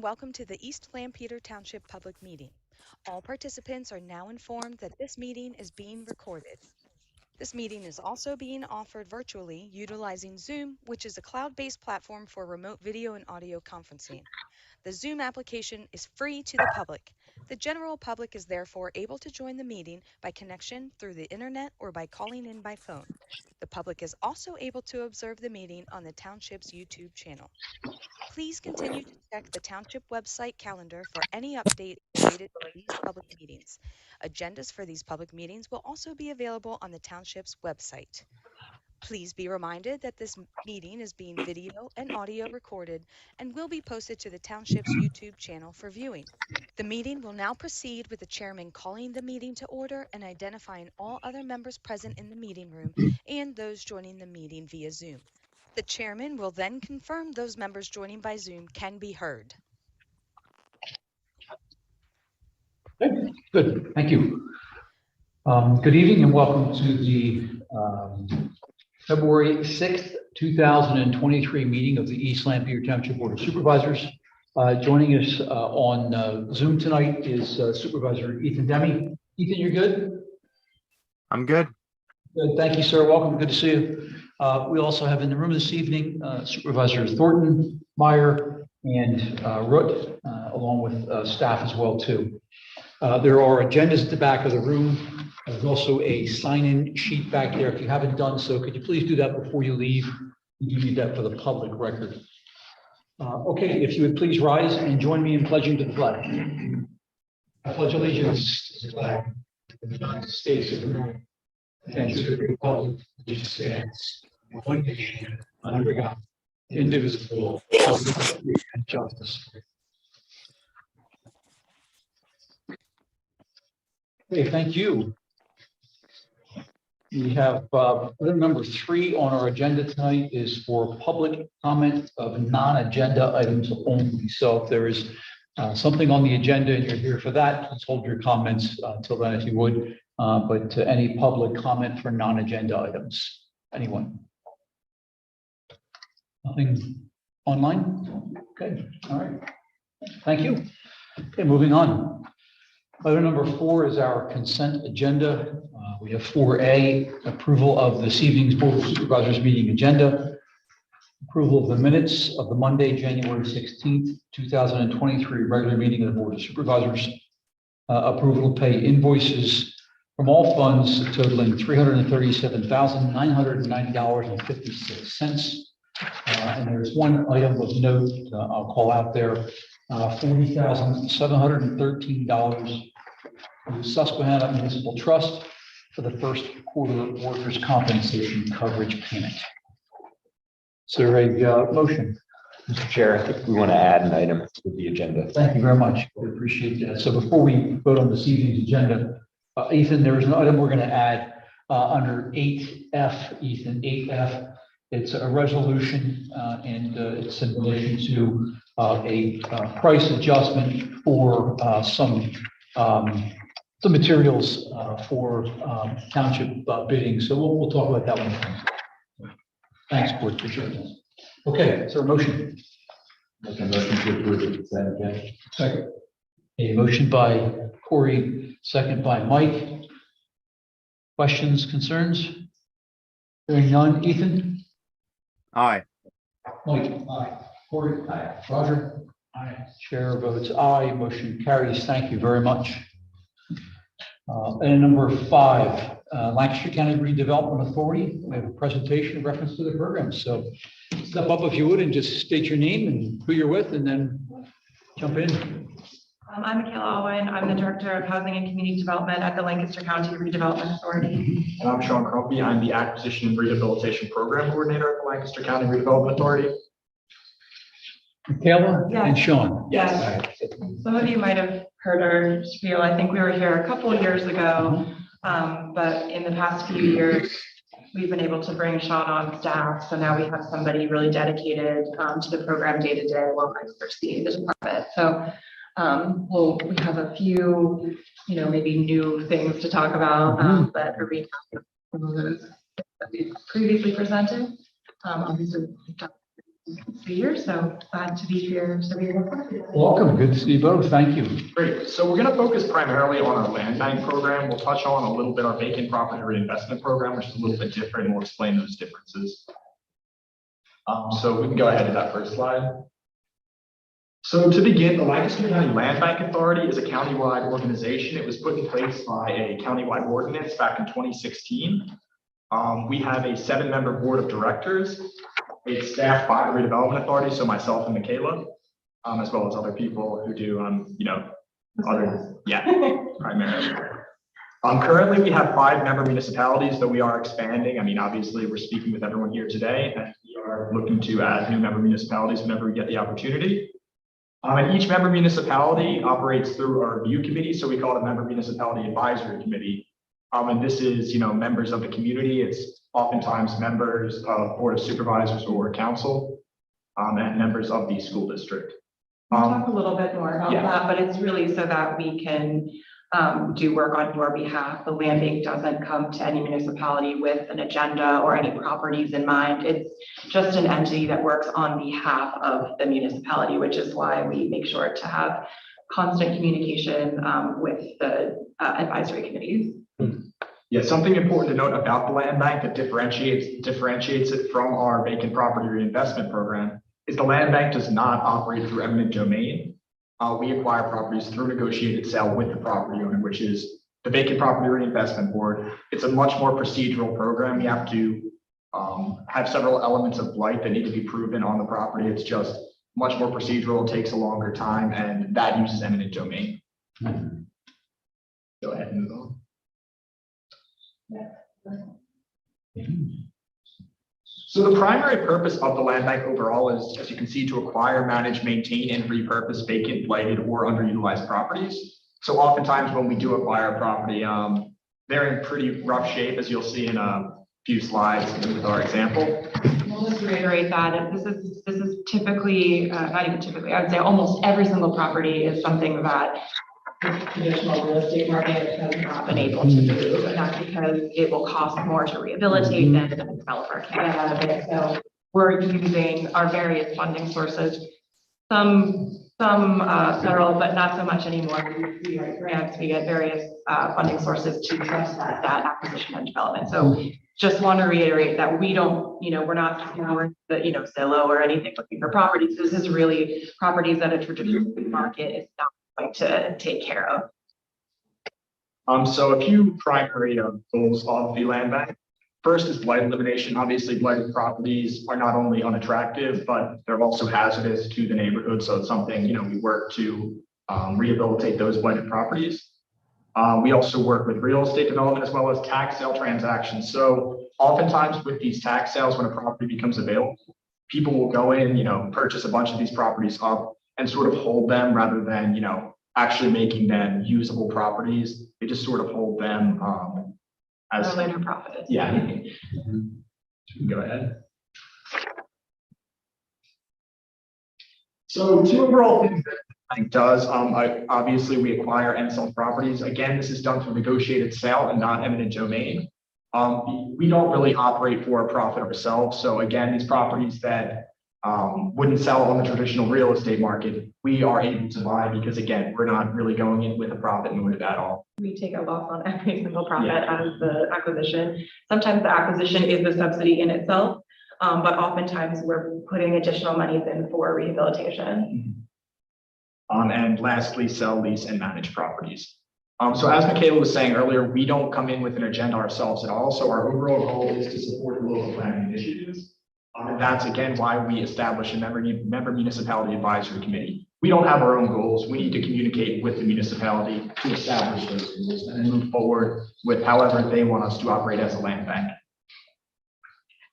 Welcome to the East Lampeter Township Public Meeting. All participants are now informed that this meeting is being recorded. This meeting is also being offered virtually utilizing Zoom, which is a cloud-based platform for remote video and audio conferencing. The Zoom application is free to the public. The general public is therefore able to join the meeting by connection through the internet or by calling in by phone. The public is also able to observe the meeting on the township's YouTube channel. Please continue to check the township website calendar for any updates related to these public meetings. Agendas for these public meetings will also be available on the township's website. Please be reminded that this meeting is being video and audio recorded and will be posted to the township's YouTube channel for viewing. The meeting will now proceed with the chairman calling the meeting to order and identifying all other members present in the meeting room and those joining the meeting via Zoom. The chairman will then confirm those members joining by Zoom can be heard. Good, thank you. Good evening and welcome to the February 6th, 2023 meeting of the East Lampeter Township Board of Supervisors. Joining us on Zoom tonight is Supervisor Ethan Demme. Ethan, you're good? I'm good. Good, thank you, sir. Welcome, good to see you. We also have in the room this evening Supervisor Thornton, Meyer, and Root, along with staff as well too. There are agendas at the back of the room. There's also a sign-in sheet back there. If you haven't done so, could you please do that before you leave? We do need that for the public record. Okay, if you would please rise and join me in pledging to the flag. I pledge allegiance to the flag of the United States of America and to the republic which stands one nation under God, indivisible, with liberty and justice. Okay, thank you. We have item number 3 on our agenda tonight is for public comment of non-agenda items only. So if there is something on the agenda and you're here for that, please hold your comments until then if you would. But any public comment for non-agenda items? Anyone? Nothing online? Okay, all right. Thank you. Okay, moving on. Item number 4 is our consent agenda. We have 4A, approval of this evening's Board of Supervisors meeting agenda, approval of the minutes of the Monday, January 16th, 2023 regular meeting of the Board of Supervisors, approval to pay invoices from all funds totaling $337,990.56. And there's one item of note I'll call out there. $40,713 from the Susquehanna Municipal Trust for the first quarter workers' compensation coverage payment. Is there a motion? Mr. Chair, I think we want to add an item to the agenda. Thank you very much. We appreciate that. So before we vote on this evening's agenda, Ethan, there is an item we're going to add under 8F, Ethan, 8F. It's a resolution and it's in relation to a price adjustment for some materials for township bidding. So we'll talk about that one. Thanks, Board. Appreciate it. Okay, is there a motion? Make a motion to approve the consent agenda. Second. A motion by Corey, second by Mike. Questions, concerns? Hearing none. Ethan? Aye. Mike? Aye. Corey? Aye. Roger? Aye. Chair votes aye. Motion carries. Thank you very much. And number 5, Lancaster County Redevelopment Authority. We have a presentation in reference to the program. So step up if you would and just state your name and who you're with and then jump in. I'm Michaela Owen. I'm the Director of Housing and Community Development at the Lancaster County Redevelopment Authority. And I'm Sean Crumpy. I'm the Acquisition and Rehabilitation Program Coordinator at the Lancaster County Redevelopment Authority. Michaela Yes. and Sean. Yes. All right. Some of you might have heard our spiel. I think we were here a couple of years ago, but in the past few years, we've been able to bring Sean on staff. So now we have somebody really dedicated to the program day to day while I'm overseeing the department. So we have a few, maybe new things to talk about, but a recap of some of those that we've previously presented. Obviously, we've done Here, so glad to be here. So we Welcome. Good to see you both. Thank you. Great. So we're going to focus primarily on our land bank program. We'll touch on a little bit our vacant property reinvestment program, which is a little bit different, and we'll explain those differences. So we can go ahead to that first slide. So to begin, the Lancaster County Land Bank Authority is a countywide organization. It was put in place by a countywide ordinance back in 2016. We have a 7-member board of directors. It's staffed by the Redevelopment Authority, so myself and Michaela, as well as other people who do, primarily. Currently, we have 5 member municipalities that we are expanding. I mean, obviously, we're speaking with everyone here today, and we are looking to add new member municipalities whenever we get the opportunity. And each member municipality operates through a review committee, so we call it a member municipality advisory committee. And this is, members of the community. It's oftentimes members of Board of Supervisors or council, and members of the school district. We'll talk a little bit more about that, but it's really so that we can do work on your behalf. The land bank doesn't come to any municipality with an agenda or any properties in mind. It's just an entity that works on behalf of the municipality, which is why we make sure to have constant communication with the advisory committees. Yeah, something important to note about the land bank that differentiates it from our vacant property reinvestment program is the land bank does not operate through eminent domain. We acquire properties through negotiated sale with the property owner, which is the Vacant Property Reinvestment Board. It's a much more procedural program. We have to have several elements of blight that need to be proven on the property. It's just much more procedural, it takes a longer time, and that uses eminent domain. Go ahead and move on. So the primary purpose of the land bank overall is, as you can see, to acquire, manage, maintain, and repurpose vacant, blighted, or underutilized properties. So oftentimes when we do acquire a property, they're in pretty rough shape, as you'll see in a few slides with our example. We'll just reiterate that this is typically, not even typically, I would say almost every single property is something that the traditional real estate market has not been able to do, and that's because it will cost more to rehabilitate than the developer can get out of it. So we're using our various funding sources, some federal, but not so much anymore. We write grants, we get various funding sources to trust that acquisition and development. So just want to reiterate that we don't, we're not the, Zillow or anything looking for properties. This is really properties that a traditional market is not going to take care of. So a few primary goals of the land bank. First is blight elimination. Obviously, blighted properties are not only unattractive, but they're also hazardous to the neighborhood. So it's something, we work to rehabilitate those blighted properties. We also work with real estate development as well as tax sale transactions. So oftentimes with these tax sales, when a property becomes available, people will go in, purchase a bunch of these properties up and sort of hold them rather than, actually making them usable properties. They just sort of hold them as later profit. Yeah. Go ahead. So 2 overall things that the bank does, obviously we acquire and sell properties. Again, this is done through negotiated sale and not eminent domain. We don't really operate for a profit ourselves. So again, these properties that wouldn't sell on the traditional real estate market, we are able to buy because again, we're not really going in with a profit motive at all. We take a loss on every single profit out of the acquisition. Sometimes the acquisition is the subsidy in itself, but oftentimes we're putting additional monies in for rehabilitation. And lastly, sell, lease, and manage properties. So as Michaela was saying earlier, we don't come in with an agenda ourselves at all. So our overall goal is to support the local planning initiatives. And that's again why we establish a member municipality advisory committee. We don't have our own goals. We need to communicate with the municipality to establish those goals and then move forward with however they want us to operate as a land bank.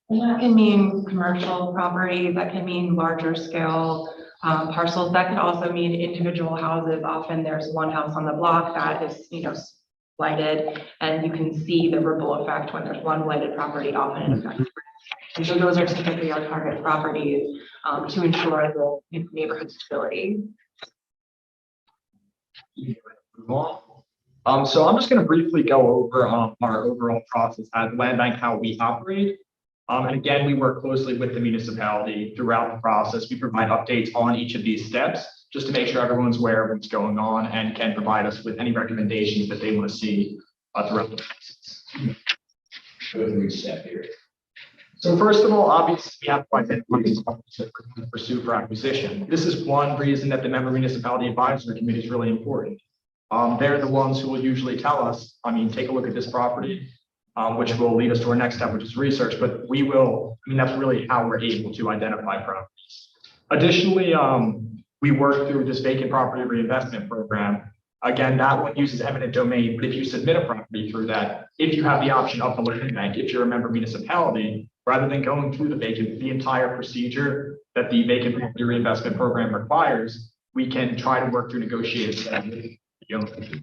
And that can mean commercial property, that can mean larger scale parcels, that could also mean individual houses. Often there's one house on the block that is, blighted, and you can see the ripple effect when there's one blighted property, often it affects. And so those are typically our target properties to ensure the neighborhood stability. So I'm just going to briefly go over our overall process at the land bank, how we operate. And again, we work closely with the municipality throughout the process. We provide updates on each of these steps just to make sure everyone's aware of what's going on and can provide us with any recommendations that they want to see throughout the process. Go through each step here. So first of all, obviously, we have to identify these properties that we're going to pursue for acquisition. This is one reason that the Member Municipality Advisory Committee is really important. They're the ones who will usually tell us, take a look at this property, which will lead us to our next step, which is research. But we will, that's really how we're able to identify properties. Additionally, we work through this vacant property reinvestment program. Again, that one uses eminent domain, but if you submit a property through that, if you have the option of the land bank, if you're a member municipality, rather than going through the entire procedure that the vacant property reinvestment program requires, we can try to work through negotiated sales with the owner.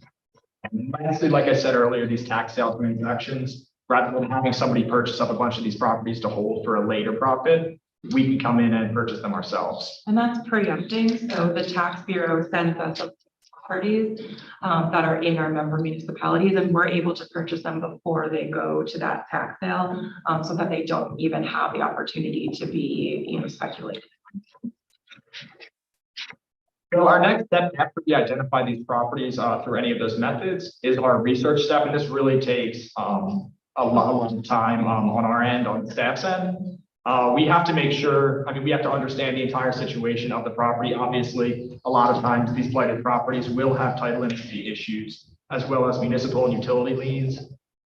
And lastly, like I said earlier, these tax sale transactions, rather than having somebody purchase up a bunch of these properties to hold for a later profit, we can come in and purchase them ourselves. And that's preempting. So the tax bureau sends us parties that are in our member municipalities, and we're able to purchase them before they go to that tax sale, so that they don't even have the opportunity to be, speculated. So our next step after we identify these properties through any of those methods is our research step, and this really takes a lot of time on our end, on the staff's end. We have to make sure, we have to understand the entire situation of the property. Obviously, a lot of times these blighted properties will have title entity issues, as well as municipal and utility liens.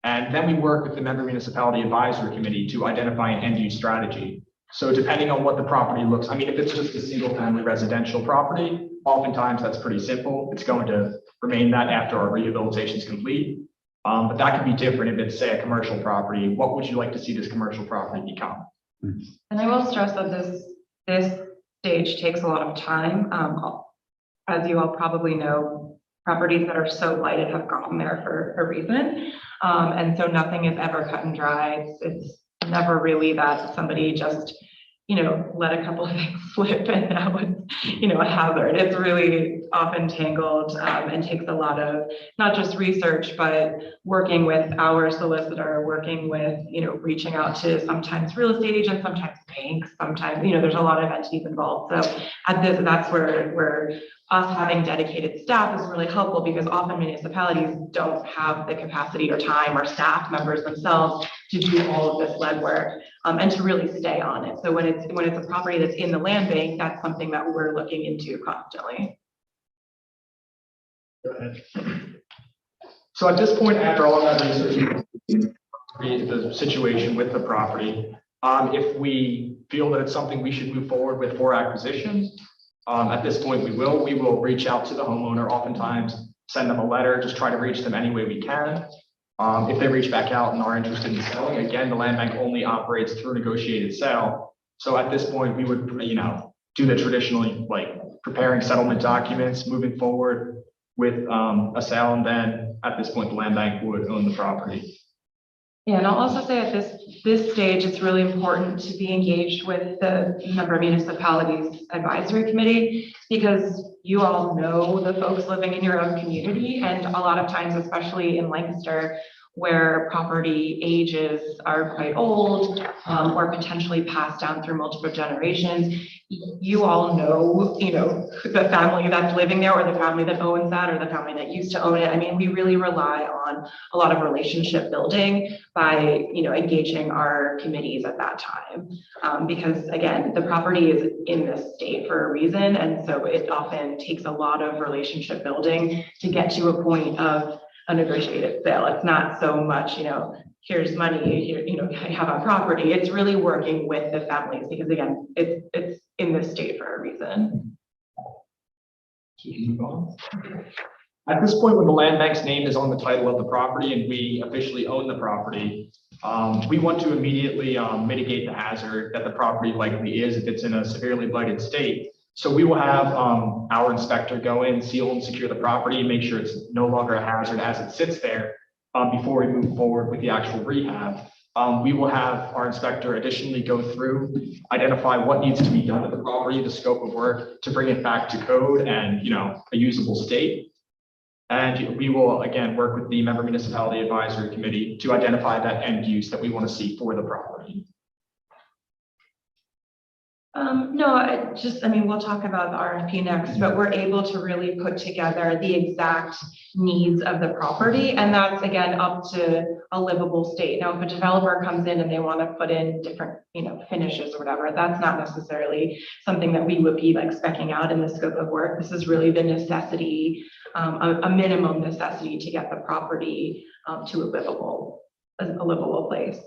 And then we work with the Member Municipality Advisory Committee to identify an end-use strategy. So depending on what the property looks, if it's just a single family residential property, oftentimes that's pretty simple. It's going to remain that after our rehabilitation is complete. But that could be different if it's, say, a commercial property. What would you like to see this commercial property become? And I will stress that this stage takes a lot of time. As you all probably know, properties that are so blighted have gotten there for a reason. And so nothing is ever cut and dry. It's never really that somebody just, let a couple of things slip and now it's, a hazard. It's really often tangled and takes a lot of not just research, but working with our solicitor, working with, reaching out to sometimes real estate agents, sometimes banks, sometimes, there's a lot of entities involved. So that's where us having dedicated staff is really helpful, because often municipalities don't have the capacity or time or staff members themselves to do all of this legwork and to really stay on it. So when it's a property that's in the land bank, that's something that we're looking into constantly. Go ahead. So at this point, after all of that research, the situation with the property, if we feel that it's something we should move forward with for acquisition, at this point we will reach out to the homeowner, oftentimes send them a letter, just try to reach them any way we can. If they reach back out and are interested in selling, again, the land bank only operates through negotiated sale. So at this point, we would, do the traditionally, like preparing settlement documents, moving forward with a sale, and then at this point, the land bank would own the property. Yeah, and I'll also say at this stage, it's really important to be engaged with the Member Municipalities Advisory Committee, because you all know the folks living in your own community, and a lot of times, especially in Lancaster, where property ages are quite old or potentially passed down through multiple generations, you all know, the family that's living there, or the family that owns that, or the family that used to own it. We really rely on a lot of relationship building by, engaging our committees at that time. Because again, the property is in this state for a reason. And so it often takes a lot of relationship building to get to a point of a negotiated sale. It's not so much, here's money, I have a property. It's really working with the families, because again, it's in this state for a reason. At this point, when the land bank's name is on the title of the property and we officially own the property, we want to immediately mitigate the hazard that the property likely is if it's in a severely blighted state. So we will have our inspector go in, seal and secure the property, and make sure it's no longer a hazard as it sits there before we move forward with the actual rehab. We will have our inspector additionally go through, identify what needs to be done with the property, the scope of work to bring it back to code and a usable state. And we will again work with the Member Municipality Advisory Committee to identify that end use that we want to see for the property. No, I mean, we'll talk about the RFP next, but we're able to really put together the exact needs of the property. And that's again, up to a livable state. Now, if a developer comes in and they want to put in different, finishes or whatever, that's not necessarily something that we would be like speccing out in the scope of work. This is really the necessity, a minimum necessity to get the property to a livable place.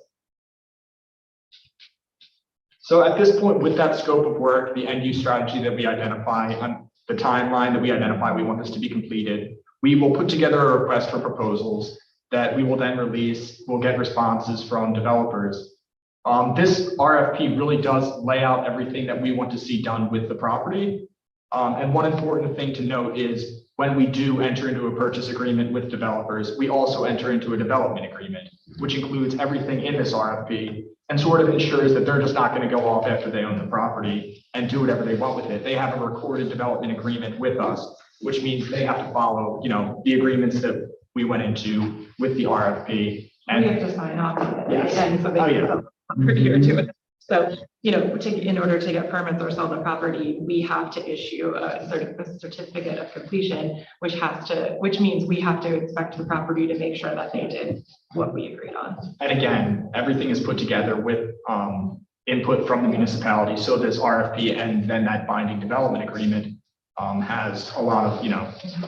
So at this point, with that scope of work, the end use strategy that we identify, the timeline that we identify, we want this to be completed. We will put together a request for proposals that we will then release. We'll get responses from developers. This RFP really does lay out everything that we want to see done with the property. And one important thing to note is when we do enter into a purchase agreement with developers, we also enter into a development agreement, which includes everything in this RFP and sort of ensures that they're just not going to go off after they own the property and do whatever they want with it. They have a recorded development agreement with us, which means they have to follow, the agreements that we went into with the RFP. And we have to sign off on it. Yes. And so they adhere to it. So, in order to get permits or sell the property, we have to issue a certificate of completion, which means we have to inspect the property to make sure that they did what we agreed on. And again, everything is put together with input from the municipality. So this RFP and then that binding development agreement has a lot of,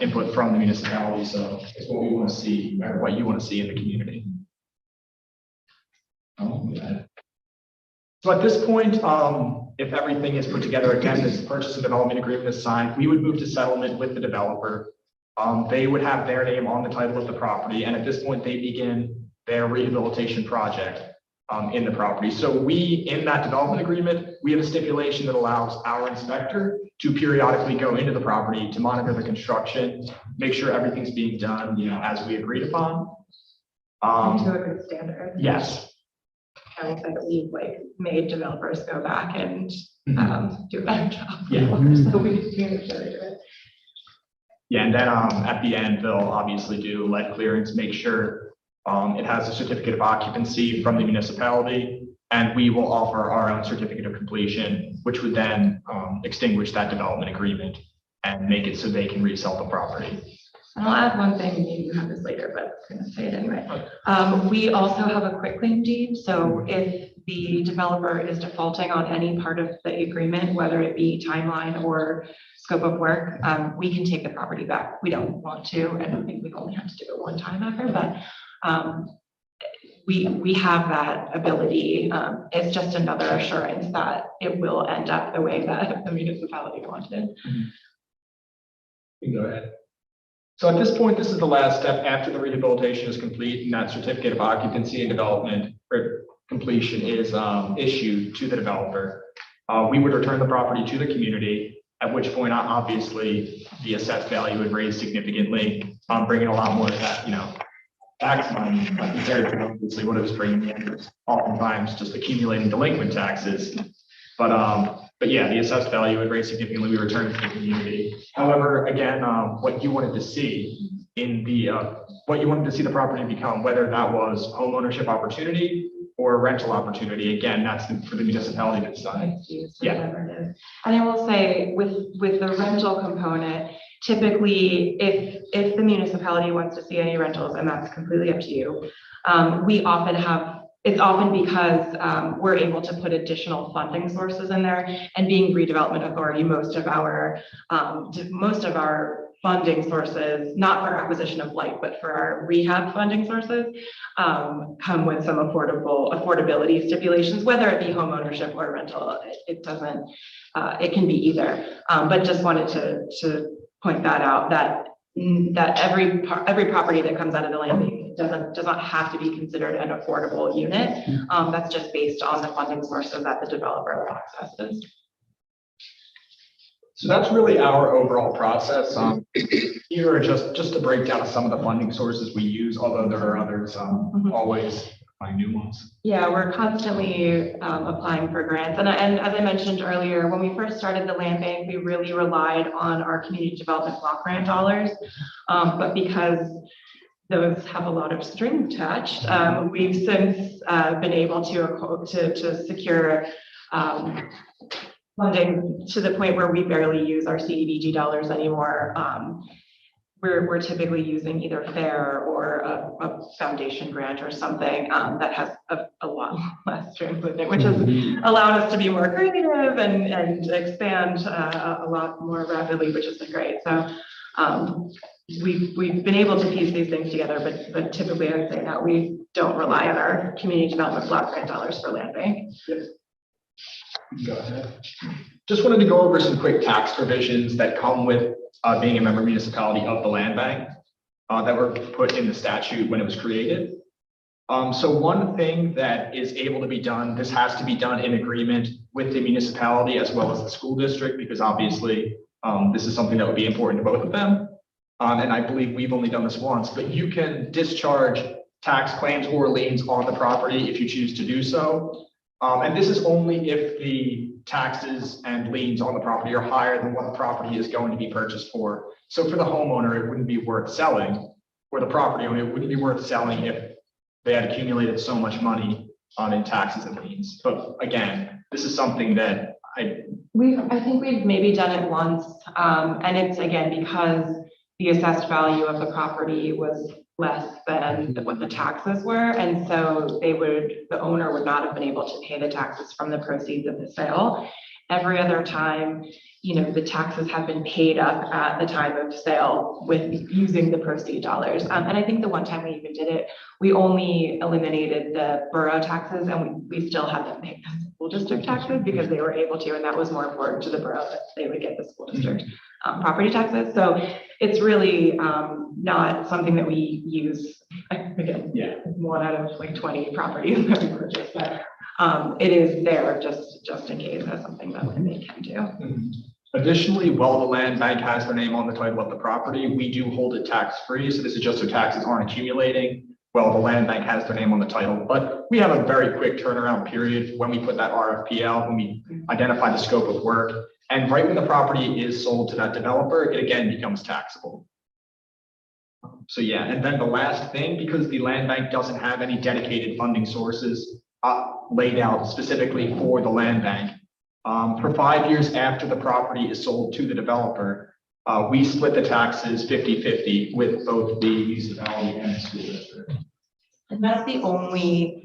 input from the municipality. So it's what we want to see, or what you want to see in the community. So at this point, if everything is put together, again, this purchase and development agreement is signed, we would move to settlement with the developer. They would have their name on the title of the property. And at this point, they begin their rehabilitation project in the property. So in that development agreement, we have a stipulation that allows our inspector to periodically go into the property to monitor the construction, make sure everything's being done, as we agreed upon. To a good standard. Yes. I will say that we've made developers go back and do a better job. Yeah. So we make sure they do it. Yeah, and then at the end, they'll obviously do lead clearance, make sure it has a certificate of occupancy from the municipality, and we will offer our own certificate of completion, which would then extinguish that development agreement and make it so they can resell the property. And I'll add one thing, maybe you have this later, but I'm going to say it anyway. We also have a quitclaim deed. So if the developer is defaulting on any part of the agreement, whether it be timeline or scope of work, we can take the property back. We don't want to, and I think we've only had to do it one time ever, but we have that ability. It's just another assurance that it will end up the way that the municipality wanted. You can go ahead. So at this point, this is the last step after the rehabilitation is complete and that certificate of occupancy and development or completion is issued to the developer. We would return the property to the community, at which point, obviously, the assessed value would raise significantly, bringing a lot more of that, tax money compared to obviously what it was bringing in. Was oftentimes just accumulating delinquent taxes. But yeah, the assessed value would raise significantly. We return it to the community. However, again, what you wanted to see in the the property become, whether that was home ownership opportunity or rental opportunity, again, that's for the municipality to decide. Yeah. And I will say with the rental component, typically if the municipality wants to see any rentals, and that's completely up to you, it's often because we're able to put additional funding sources in there, and being redevelopment authority, most of our funding sources, not for acquisition of light, but for our rehab funding sources, come with some affordability stipulations, whether it be home ownership or rental. It doesn't, it can be either. But just wanted to point that out, that every property that comes out of the land bank does not have to be considered an affordable unit. That's just based on the funding sources that the developer accesses. So that's really our overall process. Here are just to break down some of the funding sources we use, although there are others, always finding new ones. Yeah, we're constantly applying for grants. And as I mentioned earlier, when we first started the land bank, we really relied on our community development block grant dollars. But because those have a lot of strings attached, we've since been able to secure funding to the point where we barely use our CDBG dollars anymore. We're typically using either FAIR or a foundation grant or something that has a lot less strings with it, which has allowed us to be more creative and expand a lot more rapidly, which has been great. So we've been able to piece these things together, but typically I would say that we don't rely on our community development block grant dollars for land bank. Go ahead. Just wanted to go over some quick tax provisions that come with being a member municipality of the land bank that were put in the statute when it was created. So one thing that is able to be done, this has to be done in agreement with the municipality as well as the school district, because obviously this is something that would be important to both of them. And I believe we've only done this once, but you can discharge tax claims or liens on the property if you choose to do so. And this is only if the taxes and liens on the property are higher than what the property is going to be purchased for. So for the homeowner, it wouldn't be worth selling, or the property owner, it wouldn't be worth selling if they had accumulated so much money in taxes and liens. But again, this is something that I think we've maybe done it once. And it's again, because the assessed value of the property was less than what the taxes were. And so the owner would not have been able to pay the taxes from the proceeds of the sale. Every other time, the taxes have been paid up at the time of sale with using the proceed dollars. And I think the one time we even did it, we only eliminated the borough taxes and we still had them pay the school district taxes because they were able to, and that was more important to the borough that they would get the school district property taxes. So it's really not something that we use. Again, yeah, 1 out of like 20 properties that we purchase, but it is there just in case that's something that they can do. Additionally, while the land bank has their name on the title of the property, we do hold it tax-free. So this is just so taxes aren't accumulating. Well, the land bank has their name on the title, but we have a very quick turnaround period when we put that RFP out, when we identify the scope of work. And right when the property is sold to that developer, it again becomes taxable. So yeah, and then the last thing, because the land bank doesn't have any dedicated funding sources laid out specifically for the land bank, for 5 years after the property is sold to the developer, we split the taxes 50-50 with both the municipality and the school district. And that's the only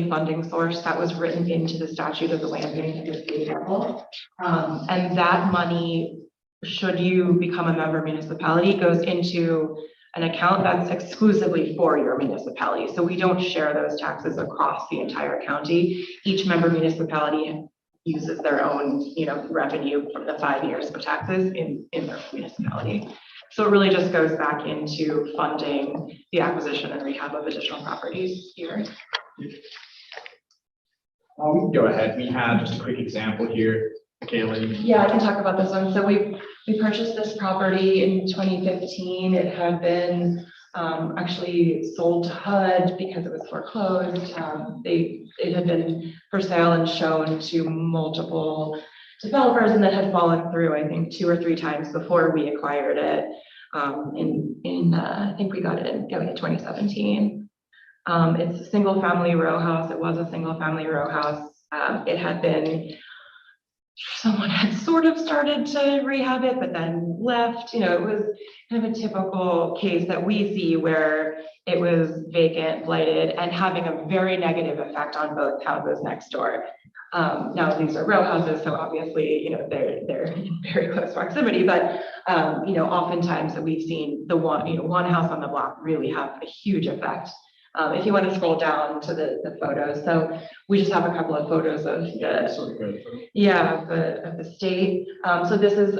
funding source that was written into the statute of the land bank at the state level. And that money, should you become a member municipality, goes into an account that's exclusively for your municipality. So we don't share those taxes across the entire county. Each member municipality uses their own, revenue from the 5 years of taxes in their municipality. So it really just goes back into funding the acquisition and rehab of additional properties here. We can go ahead. We have just a quick example here. Kaylee. Yeah, I can talk about this one. So we purchased this property in 2015. It had been actually sold to HUD because it was foreclosed. It had been for sale and shown to multiple developers and then had fallen through, I think, 2 or 3 times before we acquired it. I think we got it in 2017. It's a single family row house. It was a single family row house. It had been, someone had sort of started to rehab it, but then left. It was kind of a typical case that we see where it was vacant, blighted, and having a very negative effect on both houses next door. Now these are row houses, so obviously, they're in very close proximity, but oftentimes that we've seen the one house on the block really have a huge effect. If you want to scroll down to the photos, so we just have a couple of photos of the state. So this is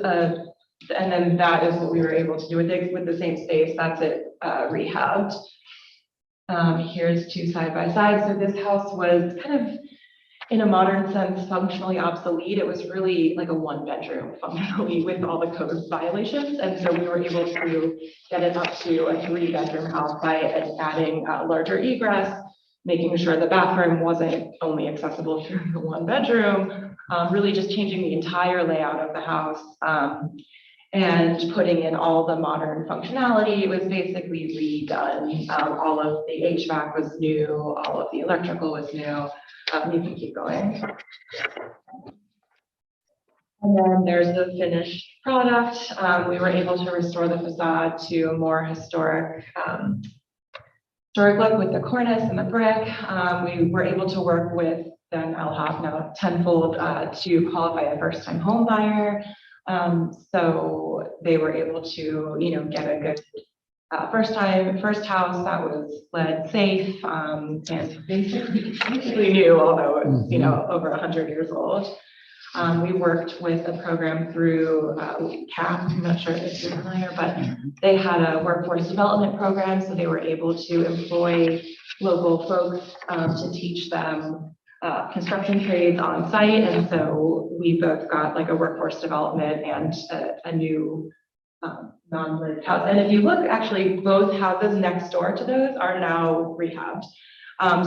and then that is what we were able to do with the same space. That's it rehabbed. Here's 2 side by side. So this house was kind of, in a modern sense, functionally obsolete. It was really like a 1-bedroom functionally with all the code violations. And so we were able to get it up to a 3-bedroom house by adding larger egress, making sure the bathroom wasn't only accessible through the 1 bedroom, really just changing the entire layout of the house. and putting in all the modern functionality. It was basically redone. All of the HVAC was new, all of the electrical was new. You can keep going. And then there's the finished product. We were able to restore the facade to a more historic look with the cornice and the brick. We were able to work with, then I'll have now tenfold to qualify a first-time home buyer. So they were able to, get a good first house that was lead safe and basically new, although it was, over 100 years old. We worked with a program through CAP. I'm not sure if you're familiar, but they had a workforce development program, so they were able to employ local folks to teach them construction trades on site. And so we both got like a workforce development and a new non-lit house. And if you look, actually, both houses next door to those are now rehabbed.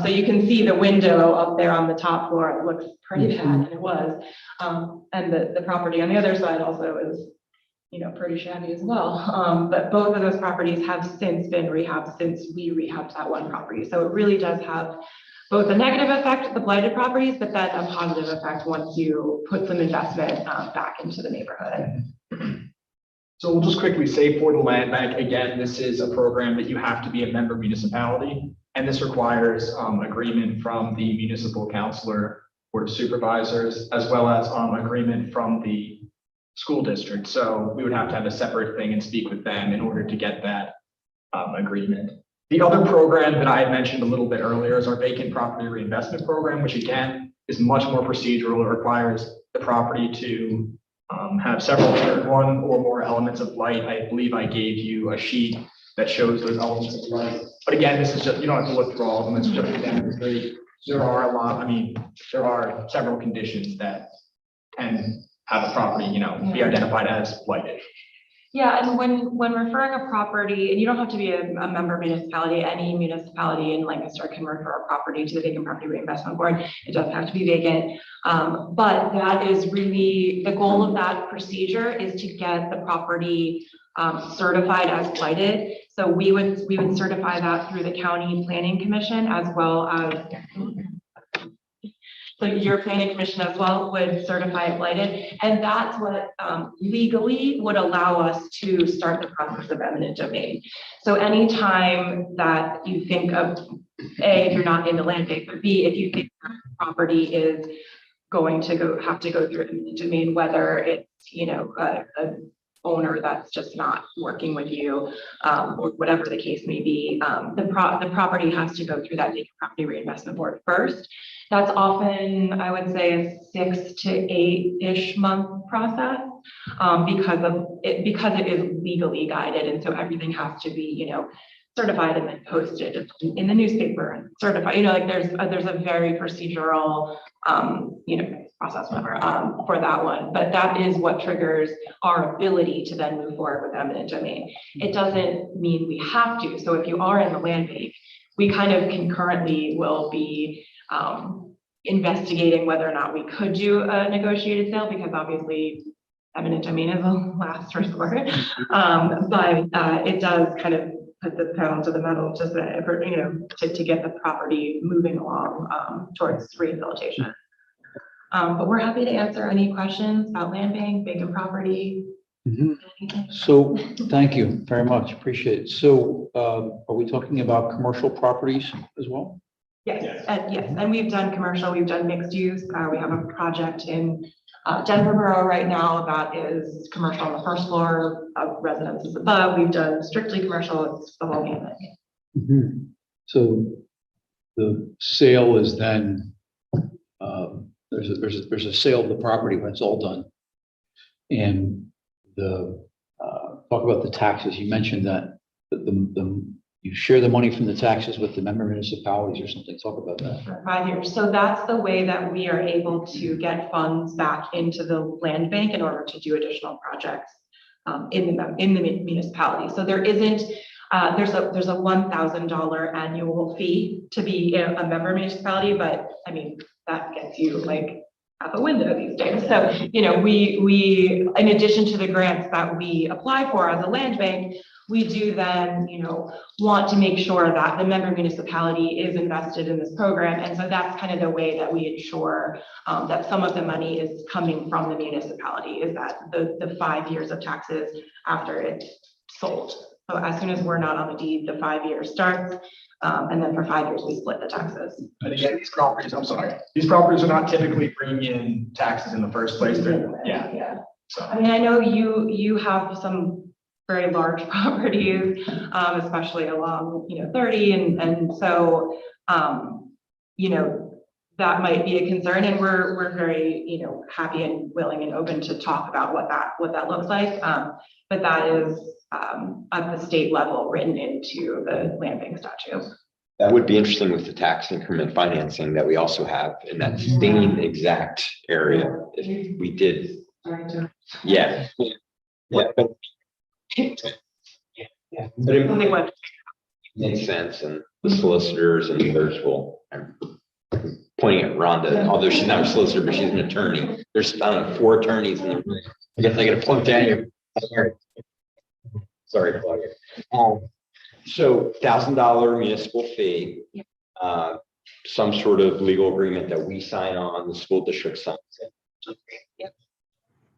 So you can see the window up there on the top floor. It looks pretty bad, and it was. And the property on the other side also is, pretty shabby as well. But both of those properties have since been rehabbed since we rehabbed that one property. So it really does have both a negative effect, the blighted properties, but then a positive effect once you put some investment back into the neighborhood. So we'll just quickly say for the land bank, again, this is a program that you have to be a member municipality. And this requires agreement from the municipal councilor, board of supervisors, as well as agreement from the school district. So we would have to have a separate thing and speak with them in order to get that agreement. The other program that I had mentioned a little bit earlier is our vacant property reinvestment program, which again is much more procedural. It requires the property to have one or more elements of light. I believe I gave you a sheet that shows those elements of light. But again, this is just, you don't have to look through all of them. It's just, again, there are several conditions that can have a property, be identified as blighted. Yeah, and when referring a property, and you don't have to be a member municipality, any municipality in Lancaster can refer a property to the Vacant Property Reinvestment Board. It doesn't have to be vacant. But that is really, the goal of that procedure is to get the property certified as blighted. So we would certify that through the county planning commission, as well as so your planning commission as well would certify it blighted. And that's what legally would allow us to start the process of eminent domain. So anytime that you think of A, if you're not in the land bank, but B, if you think the property is going to have to go through eminent domain, whether it's, a owner that's just not working with you, or whatever the case may be, the property has to go through that Vacant Property Reinvestment Board first. That's often, I would say, a 6 to 8-ish month process because it is legally guided, and so everything has to be, certified and then posted in the newspaper and certified. There's a very procedural, process for that one. But that is what triggers our ability to then move forward with eminent domain. It doesn't mean we have to. So if you are in the land bank, we kind of concurrently will be investigating whether or not we could do a negotiated sale, because obviously eminent domain is a last resort. But it does kind of put the pedal to the metal to get the property moving along towards rehabilitation. But we're happy to answer any questions about land bank, vacant property. So thank you very much. Appreciate it. So are we talking about commercial properties as well? Yes, yes. And we've done commercial, we've done mixed use. We have a project in Denver Borough right now that is commercial on the first floor, residences above. We've done strictly commercial, it's the whole gamut. So the sale is then, there's a sale of the property when it's all done. And talk about the taxes. You mentioned that you share the money from the taxes with the member municipalities or something. Talk about that. For 5 years. So that's the way that we are able to get funds back into the land bank in order to do additional projects in the municipality. So there isn't, there's a $1,000 annual fee to be a member municipality, but I mean, that gets you like out the window these days. So, we, in addition to the grants that we apply for as a land bank, we do then, want to make sure that the member municipality is invested in this program. And so that's kind of the way that we ensure that some of the money is coming from the municipality, is that the 5 years of taxes after it's sold. So as soon as we're not on the deed, the 5 years starts. And then for 5 years, we split the taxes. And again, these properties are not typically bringing in taxes in the first place. Yeah. So. I mean, I know you have some very large properties, especially along, 30. And so, that might be a concern, and we're very, happy and willing and open to talk about what that looks like. But that is at the state level written into the land bank statute. That would be interesting with the tax increment financing that we also have in that same exact area. If we did, yeah. But it makes sense, and the solicitors and others will. I'm pointing at Rhonda, although she's not a solicitor, but she's an attorney. There's 4 attorneys in the room. I guess I got to point down here. Sorry, Claudia. So $1,000 municipal fee, some sort of legal agreement that we sign on, the school district signs it. Yep.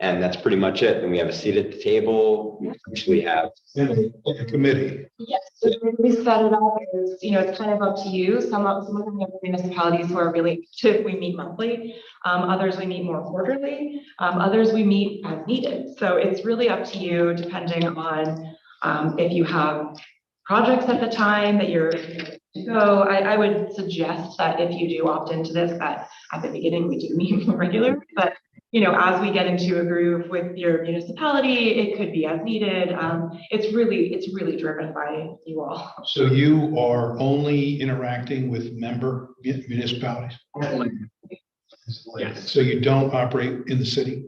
And that's pretty much it. Then we have a seat at the table. We actually have a committee. Yes, so we set it up as, it's kind of up to you. Some of them have municipalities who are really active. We meet monthly. Others we meet more quarterly. Others we meet as needed. So it's really up to you, depending on if you have projects at the time that you're to go. I would suggest that if you do opt into this, that at the beginning we do meet more regularly, but as we get into a groove with your municipality, it could be as needed. It's really driven by you all. So you are only interacting with member municipalities? Yes. So you don't operate in the city?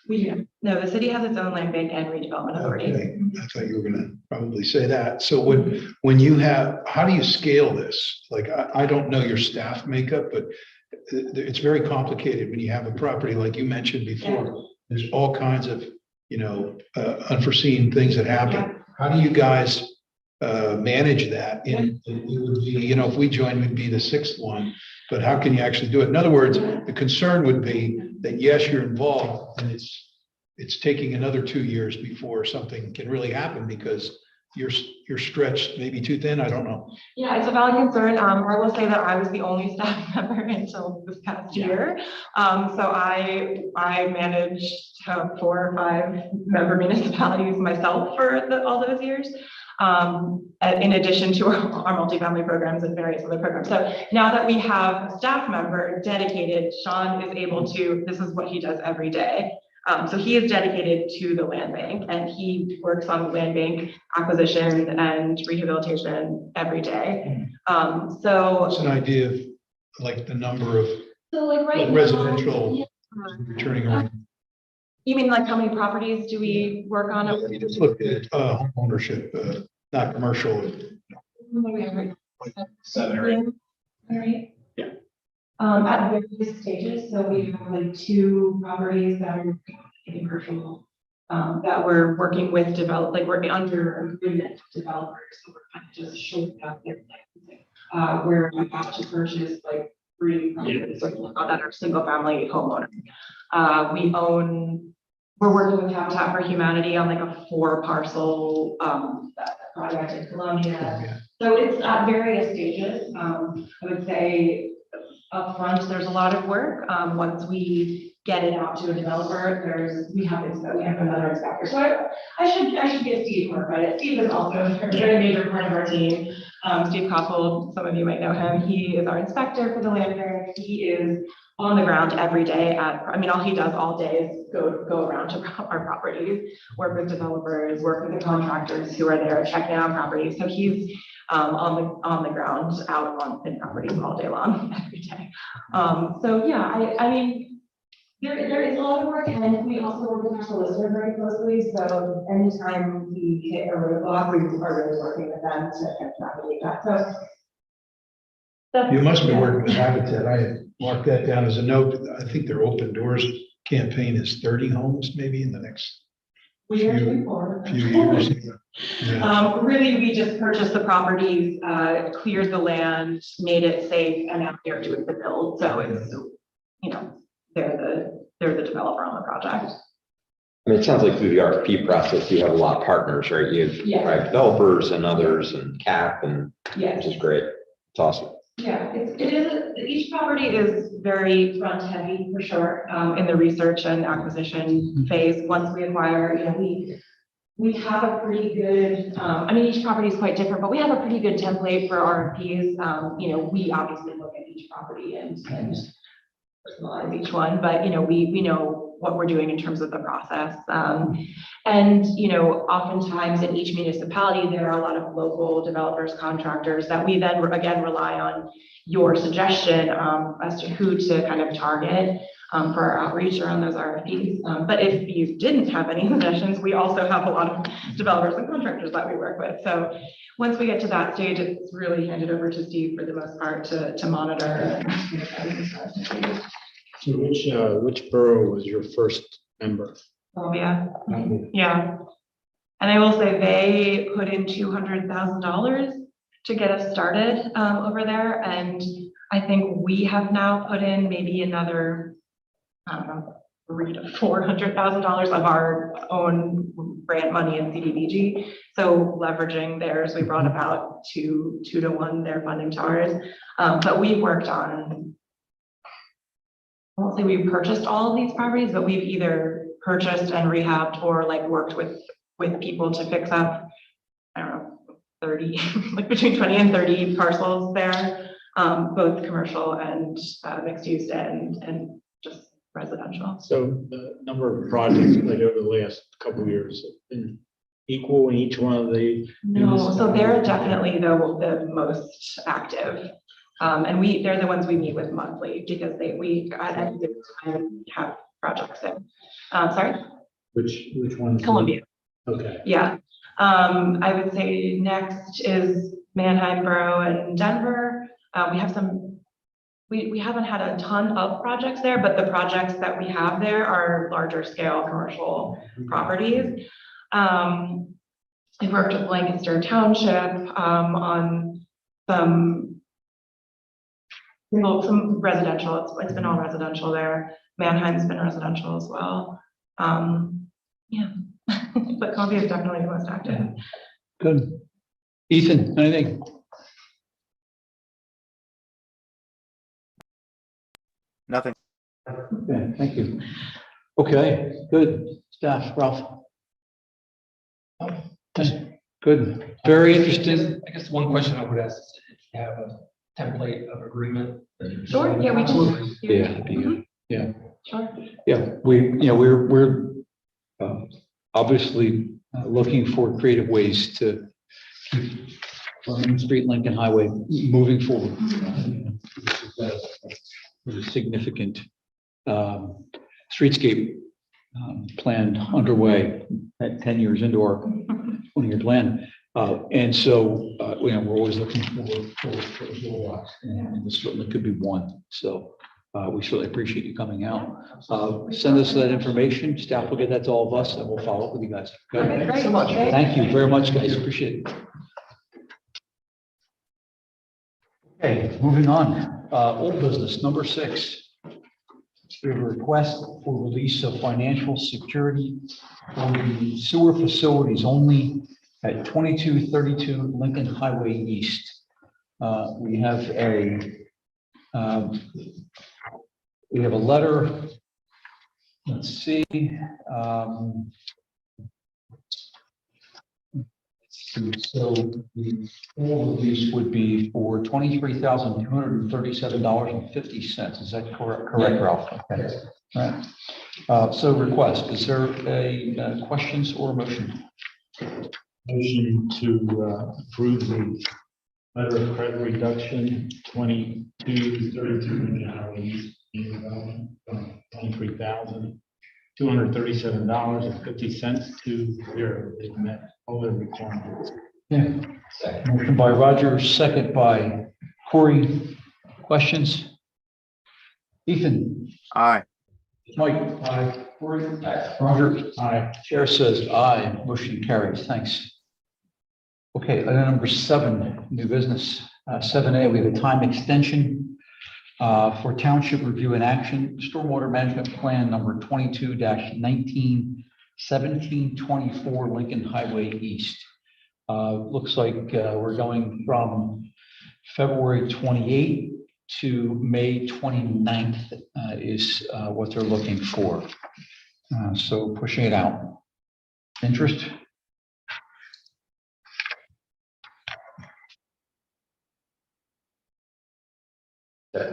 We do. No, the city has its own land bank and redevelopment authority. Okay, I thought you were gonna probably say that. So when you how do you scale this? Like, I don't know your staff makeup, but it's very complicated when you have a property like you mentioned before. Yeah. There's all kinds of, unforeseen things that happen. Yeah. How do you guys manage that? And it would be, if we joined, we'd be the 6th one, but how can you actually do it? In other words, the concern would be that yes, you're involved, and it's taking another 2 years before something can really happen because you're stretched maybe too thin. I don't know. Yeah, it's a valid concern. I will say that I was the only staff member until this past year. So I managed 4 or 5 member municipalities myself for all those years. In addition to our multifamily programs and various other programs. So now that we have a staff member dedicated, Sean is able to, this is what he does every day. So he is dedicated to the land bank, and he works on land bank acquisition and rehabilitation every day. So what's an idea of like the number of right residential now, returning around? You mean like how many properties do we work on? You just look at home ownership, not commercial. 7 or 8. Yeah. At various stages. So we have like 2 properties that are in commercial that we're working with we're under agreement with developers. So we're kind of just showing up their licensing. We're about to purchase 3 properties that are single family homeowners. We're working with Habitat for Humanity on a 4 parcel project in Colombia. So it's at various stages. I would say up front, there's a lot of work. Once we get it out to a developer, we have another inspector. So I should give Steve more credit. Steve is also a very major part of our team. Steve Koppel, some of you might know him. He is our inspector for the land bank. He is on the ground every day all he does all day is go around to our properties, work with developers, work with the contractors who are there checking out properties. So he's on the ground out in properties all day long, every day. So yeah, there is a lot of work, and we also work with our solicitor very closely. So anytime we hit a roadblock, we are really working with them to navigate that. So you must be working with Habitat. I had mark that down as a note. I think their open doors campaign is 30 homes maybe in the next We are few- doing more. few years. Yeah. Really, we just purchased the properties, cleared the land, made it safe, and now they're doing the build. So it's, you know, they're the developer on the project. I mean, it sounds like through the RFP process, you have a lot of partners, right? You have Yeah. private developers and others and CAP and, Yes. which is great. It's awesome. Yeah, it is, each property is very front heavy for sure, in the research and acquisition phase. Once we acquire, you know, we have a pretty good, I mean, each property is quite different, but we have a pretty good template for RFPs. You know, we obviously look at each property and personalize each one, but you know, we know what we're doing in terms of the process. And, you know, oftentimes in each municipality, there are a lot of local developers, contractors that we then again rely on your suggestion as to who to kind of target for our outreach around those RFPs. But if you didn't have any suggestions, we also have a lot of developers and contractors that we work with. So once we get to that stage, it's really handed over to Steve for the most part to monitor. So which borough was your first member? Columbia. Yeah. And I will say they put in $200,000 to get us started over there. And I think we have now put in maybe another, I don't know, $300,000 to $400,000 of our own grant money in CDBG. So leveraging theirs, we brought about two to one their funding to ours. But we worked on, I won't say we purchased all of these properties, but we've either purchased and rehabbed or like worked with people to fix up, I don't know, 30, like between 20 and 30 parcels there, both commercial and mixed use and just residential. So the number of projects like over the last couple of years have been equal in each one of the. No, so they're definitely the most active. And they're the ones we meet with monthly because we at any given time have projects in. Sorry? Which ones? Columbia. Okay. Yeah. I would say next is Manheim Borough and Denver. We have we haven't had a ton of projects there, but the projects that we have there are larger scale commercial properties. We've worked with Lancaster Township on some residential. It's been all residential there. Manheim's been residential as well. Yeah, but Columbia is definitely the most active. Good. Ethan, anything? Nothing. Okay, thank you. Okay, good. Staff, Ralph? Good. Very interesting. I guess one question I would ask is if you have a template of agreement. Sure, yeah, we can. Yeah, that'd be good. Yeah. Sure. Yeah, we're obviously looking for creative ways to keep Main Street, Lincoln Highway moving forward. There's a significant streetscape plan underway at 10 years into our 20-year plan. And so, we're always looking for little rocks, and this certainly could be one. So we certainly appreciate you coming out. Send us that information. Staff will get that to all of us, and we'll follow up with you guys. Okay, Okay? great. So much. Thank you very much, guys. Appreciate it. Okay, moving on. Old business, number 6. We have a request for release of financial security for the sewer facilities only at 2232 Lincoln Highway East. We have a letter. Let's see. So the full release would be for $23,237.50. Is that correct, Ralph? Okay. All right. So request, is there a questions or motion? Motion to approve the letter of credit reduction 2232 hourly development from $23,237.50 to zero. They've met all their requirements. Yeah. Motion by Roger, second by Corey. Questions? Ethan, Aye. Mike. Aye. Corey. Aye. Roger. Aye. Chair says aye. Motion carries. Thanks. Okay, item number 7, new business. 7A, we have a time extension for Township Review and Action, Stormwater Management Plan number 22-19, 1724 Lincoln Highway East. Looks like we're going from February 28th to May 29th is what they're looking for. So pushing it out. Interest?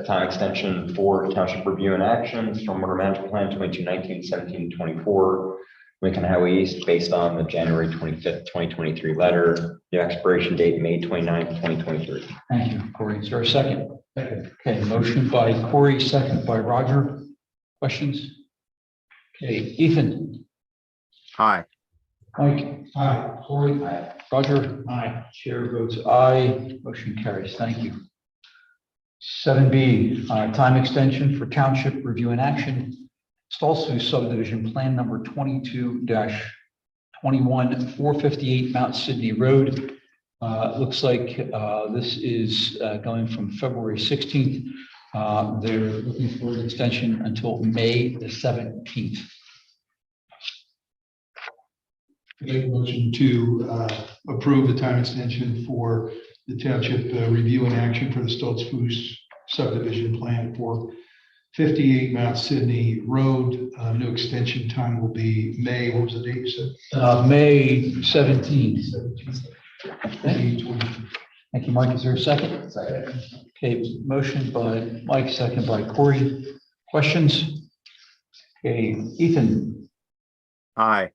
Time extension for Township Review and Action, Stormwater Management Plan 22-19-1724, Lincoln Highway East, based on the January 25th, 2023 letter. The expiration date, May 29th, 2023. Thank you, Corey. Is there a second? Second. Okay, motion by Corey, second by Roger. Questions? Okay, Ethan. Aye. Mike. Aye. Corey. Aye. Roger. Aye. Chair votes aye. Motion carries. Thank you. 7B, time extension for Township Review and Action, Stolzfus subdivision plan number 22-21, 458 Mount Sydney Road. Looks like this is going from February 16th. They're looking for an extension until May the 17th. Make a motion to approve the time extension for the Township Review and Action for the Stolzfus subdivision plan for 58 Mount Sydney Road. New extension time will be May, what was the date you said? May 17th. Thank you, Mike. Is there a second? Second. Okay, motion by Mike, second by Corey. Questions? Okay, Ethan. Aye.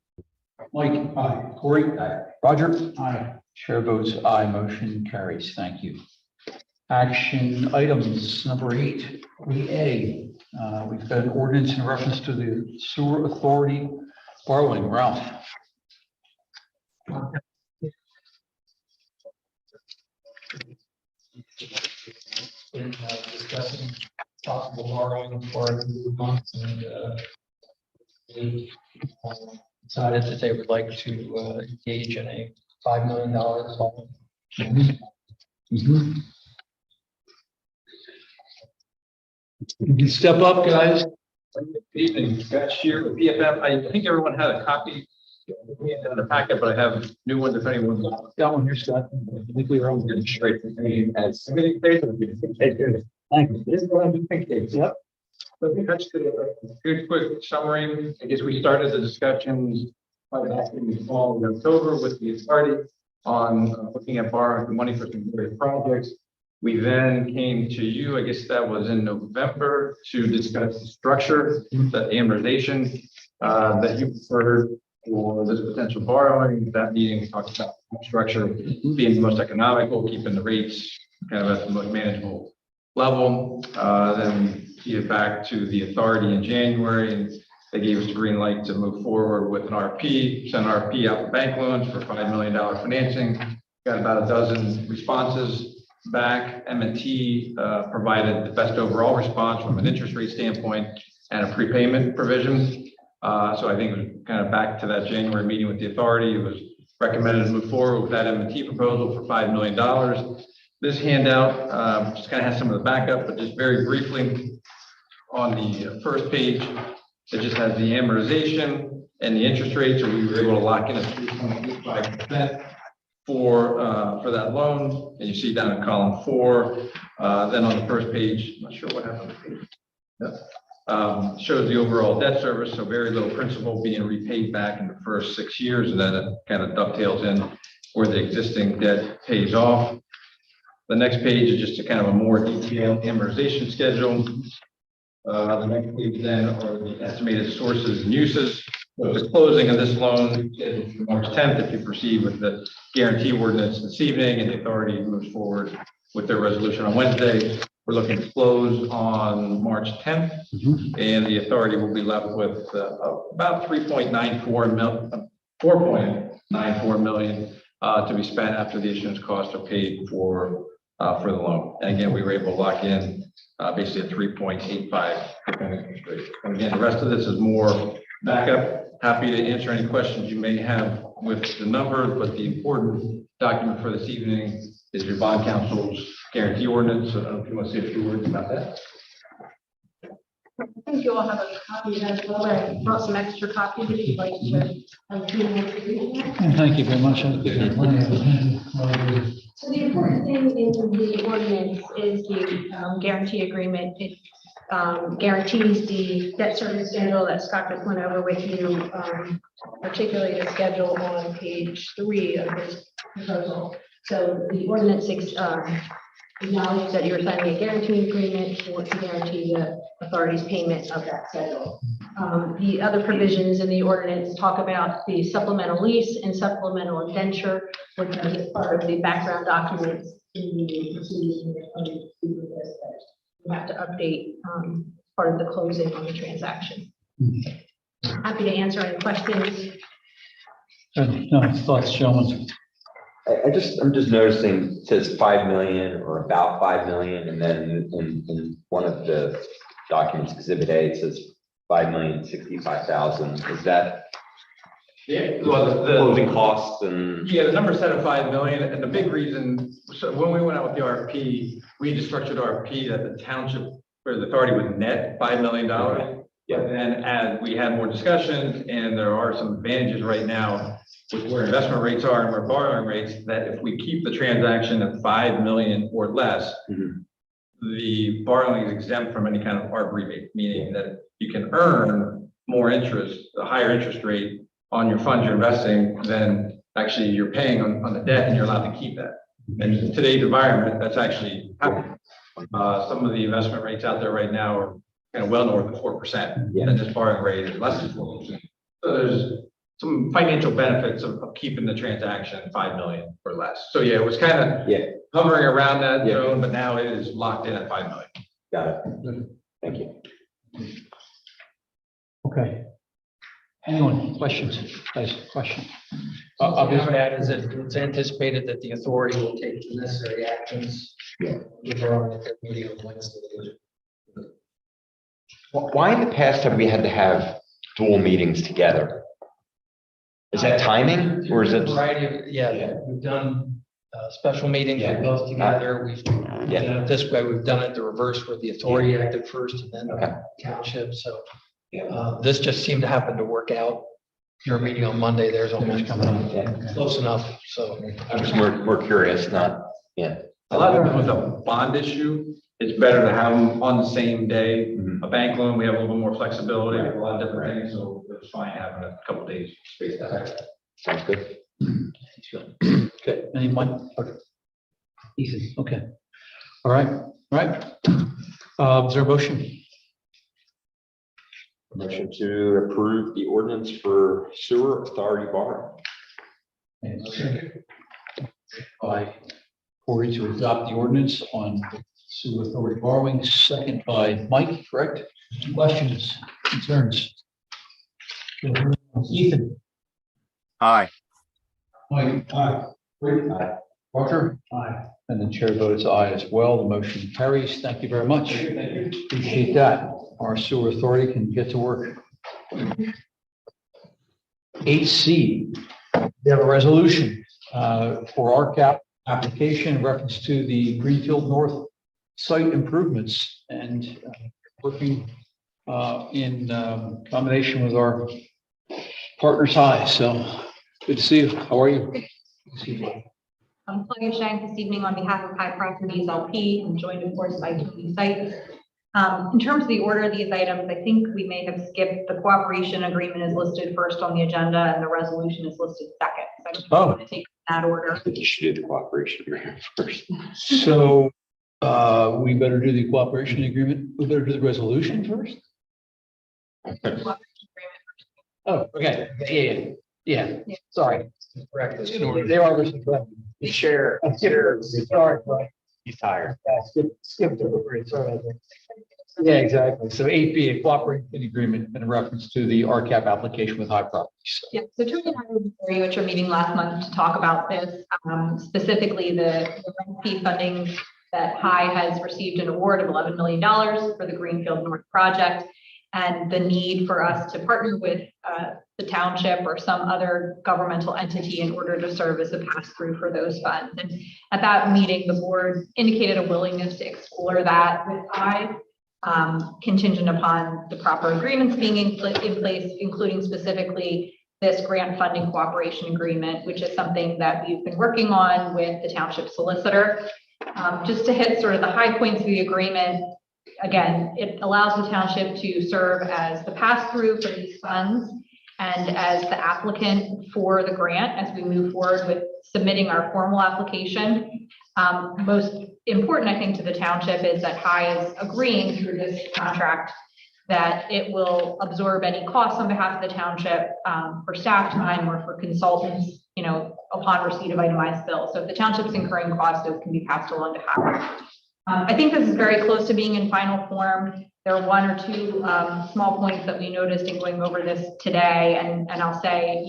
Mike. Aye. Corey. Aye. Roger. Aye. Chair votes aye. Motion carries. Thank you. Action items number 8, 3A. We've got an ordinance in reference to the sewer authority borrowing. Ralph. In discussing possible borrowing for a few months, and they decided that they would like to engage in a $5 million loan. You can step up, guys. Good evening, Scott Shear with PFF. I think everyone had a copy in the packet, but I have new ones if anyone. Got one here, Scott. I think we were all Getting straight to me as. Thank you. Thank you. This is what I'm thinking. Yep. So we touched a good quick summary. I guess we started the discussions back in the fall of October with the authority on looking at borrowing the money for some various projects. We then came to you, I guess that was in November, to discuss the structure, the amortization that you preferred for this potential borrowing. That meeting, we talked about structure being the most economical, keeping the rates kind of at the most manageable level. Then we feed it back to the authority in January, and they gave us the green light to move forward with an RFP, send an RFP out for bank loans for $5 million financing. Got about a dozen responses back. M&T provided the best overall response from an interest rate standpoint and a prepayment provision. So I think it was kind of back to that January meeting with the authority. It was recommended to move forward with that M&T proposal for $5 million. This handout just kind of has some of the backup, but just very briefly on the first page, it just has the amortization and the interest rate. So we were able to lock in at 3.85% for that loan. And you see down in column 4, then on the first page, I'm not sure what happened to the page. Yeah. Shows the overall debt service, so very little principal being repaid back in the first 6 years, and then it kind of dovetails in where the existing debt pays off. The next page is just a kind of a more detailed amortization schedule. The next page then are the estimated sources and uses. So the closing of this loan scheduled for March 10th, if you proceed with the guarantee ordinance this evening and the authority moves forward with their resolution on Wednesday, we're looking to close on March 10th, and the authority will be left with about 4.94 million to be spent after the issuance costs are paid for for the loan. And again, we were able to lock in basically a 3.85% interest rate. And again, the rest of this is more backup. Happy to answer any questions you may have with the numbers, but the important document for this evening is your bond council's guarantee ordinance. So I don't know if you want to say a few words about that. I think you all have a copy of that as well. I brought some extra copies if you'd like to. Thank you very much. So the important thing in the ordinance is the guarantee agreement. It guarantees the debt service schedule that Scott just went over with you, particularly the schedule on page 3 of this proposal. So the ordinance acknowledges that you're signing a guarantee agreement to guarantee the authority's payment of that schedule. The other provisions in the ordinance talk about the supplemental lease and supplemental indenture, which are part of the background documents in the proceedings. You have to update part of the closing on the transaction. Happy to answer any questions. No, thoughts, gentlemen? I'm just noticing it says 5 million or about 5 million, and then in one of the documents, Exhibit A, it says 5,065,000. Is that Well, the closing costs and? Yeah, the number set at 5 million, and the big reason, so when we went out with the RFP, we just structured RFP that the township or the authority would net $5 million. Yeah. But then as we had more discussions, and there are some advantages right now with where investment rates are and where borrowing rates, that if we keep the transaction at 5 million or less, the borrowing is exempt from any kind of ARP rebate, meaning that you can earn more interest, a higher interest rate on your funds you're investing than actually you're paying on the debt, and you're allowed to keep that. And in today's environment, that's actually happening. Some of the investment rates out there right now are kind of well north of 4%, and this borrowing rate is less than 4%. So there's some financial benefits of keeping the transaction 5 million or less. So yeah, it was kind of hovering around that zone, but now it is locked in at 5 million. Got it. Thank you. Okay. Anyone, questions? Guys, question? I would add is that it's anticipated that the authority will take the necessary actions. With her on their meeting on Wednesday. Why in the past have we had to have dual meetings together? Is that timing or is it? Variety of, yeah, we've done special meetings with both together. We've done it this way. We've done it the reverse where the authority acted first and then the township. So this just seemed to happen to work out. Your meeting on Monday, there's almost coming up close enough. So I'm just more curious, not, A lot of times with a bond issue, it's better to have them on the same day. A bank loan, we have a little bit more flexibility with a lot of different things, so it's fine having a couple days spaced out. Sounds good. Okay, anyone? Okay. Ethan, okay. All right, is there a motion? Motion to approve the ordinance for sewer authority borrowing. By Corey to adopt the ordinance on sewer authority borrowing, second by Mike, correct? Questions, concerns? Ethan? Aye. Mike? Aye. Rick? Aye. Roger? Aye. And the chair votes aye as well. The motion carries. Thank you very much. Appreciate that. Our sewer authority can get to work. 8C, we have a resolution for our application in reference to the Greenfield North site improvements and working in combination with our partners high. So good to see you. How are you? I'm Claudia Shank this evening on behalf of High Properties LP. I'm joined, of course, by Tony Sites. In terms of the order of these items, I think we may have skipped the cooperation agreement is listed first on the agenda and the resolution is listed second. So I just want to take that order. I think you should do the cooperation agreement first. So we better do the cooperation agreement. We better do the resolution first. Oh, okay. Yeah. Sorry. correct. They are correct. Share. Sorry. He's tired. Skip over it. Sorry. Yeah, exactly. So 8B, a cooperation agreement in reference to the RCAP application with High Properties. Yeah, so Tony and I were before you at your meeting last month to talk about this, specifically the rent fee funding that High has received an award of $11 million for the Greenfield North project, and the need for us to partner with the township or some other governmental entity in order to serve as a pass-through for those funds. And at that meeting, the board indicated a willingness to explore that with High, contingent upon the proper agreements being in place, including specifically this grant funding cooperation agreement, which is something that we've been working on with the township solicitor. Just to hit sort of the high points of the agreement, again, it allows the township to serve as the pass-through for these funds and as the applicant for the grant as we move forward with submitting our formal application. Most important, I think, to the township is that High is agreeing through this contract that it will absorb any costs on behalf of the township for staff time or for consultants, upon receipt of itemized bills. So if the township's incurring costs, those can be passed along to High. I think this is very close to being in final form. There are one or two small points that we noticed in going over this today, and I'll say,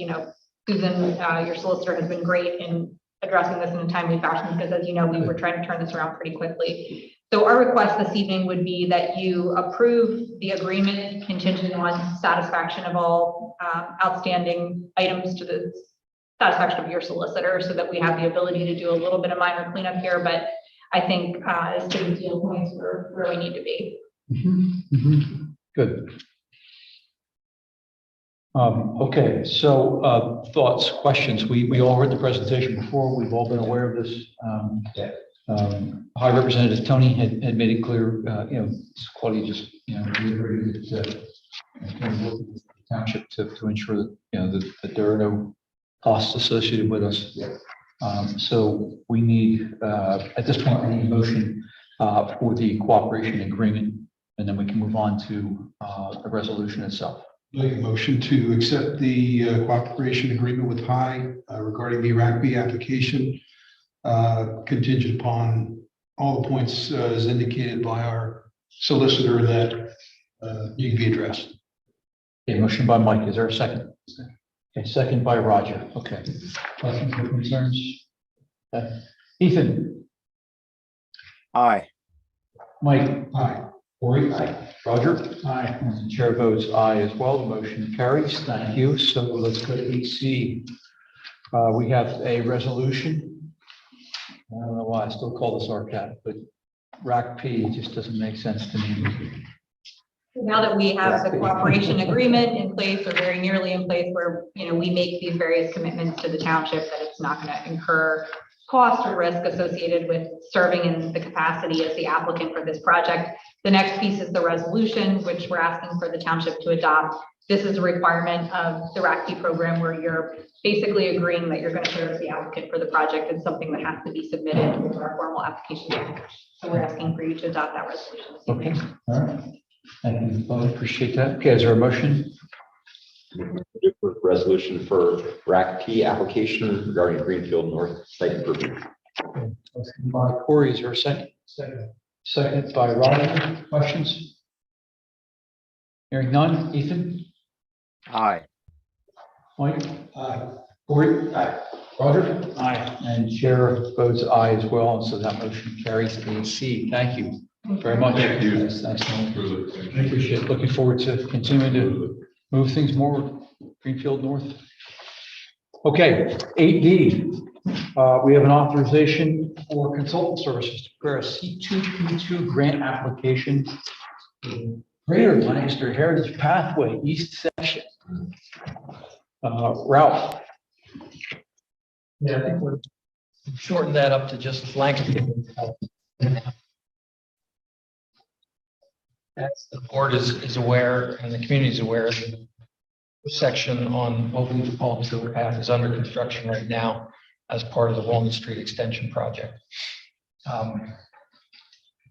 Susan, your solicitor has been great in addressing this in a timely fashion because, as you know, we were trying to turn this around pretty quickly. So our request this evening would be that you approve the agreement contingent on satisfaction of all outstanding items to the satisfaction of your solicitor, so that we have the ability to do a little bit of minor cleanup here, but I think as to the deal points, we're where we need to be. Good. Okay, so thoughts, questions. We all heard the presentation before. We've all been aware of this. High Representative Tony had made it clear, Claudia just, reiterated that the township to ensure that, that there are no costs associated with us. So we need, at this point, we need a motion for the cooperation agreement, and then we can move on to the resolution itself. Make a motion to accept the cooperation agreement with High regarding the RACB application, contingent upon all the points as indicated by our solicitor that need to be addressed. Okay, motion by Mike. Is there a second? Okay, second by Roger. Okay. Questions or concerns? Okay. Ethan? Aye. Mike? Aye. Corey? Aye. Roger? Aye. And the chair votes aye as well. The motion carries. Thank you. So let's go to 8C. We have a resolution. I don't know why I still call this RCAP, but RACP just doesn't make sense to me. Now that we have the cooperation agreement in place, or very nearly in place, where we make these various commitments to the township that it's not going to incur cost or risk associated with serving in the capacity as the applicant for this project. The next piece is the resolution, which we're asking for the township to adopt. This is a requirement of the RACP program where you're basically agreeing that you're going to serve as the applicant for the project. It's something that has to be submitted with our formal application. So we're asking for you to adopt that resolution. Okay. All right. Thank you both. Appreciate that. Okay, is there a motion? Resolution for RACP application regarding Greenfield North site improvement. By Corey, is there a second? Second by Roger. Questions? Hearing none. Ethan? Aye. Mike? Aye. Corey? Aye. Roger? Aye. And chair votes aye as well, and so that motion carries. 8C. Thank you very much. Thank you. Thanks, Mike. I appreciate it. Looking forward to continuing to move things more Greenfield North. Okay, 8D. We have an authorization for consultant services to prepare a C2P2 grant application. Greater Lancaster Heritage Pathway East Section. Ralph. Yeah, I think we're shorten that up to just Lancaster. As the board is aware and the community is aware, the section on what we call the sewer path is under construction right now as part of the Walnut Street Extension project.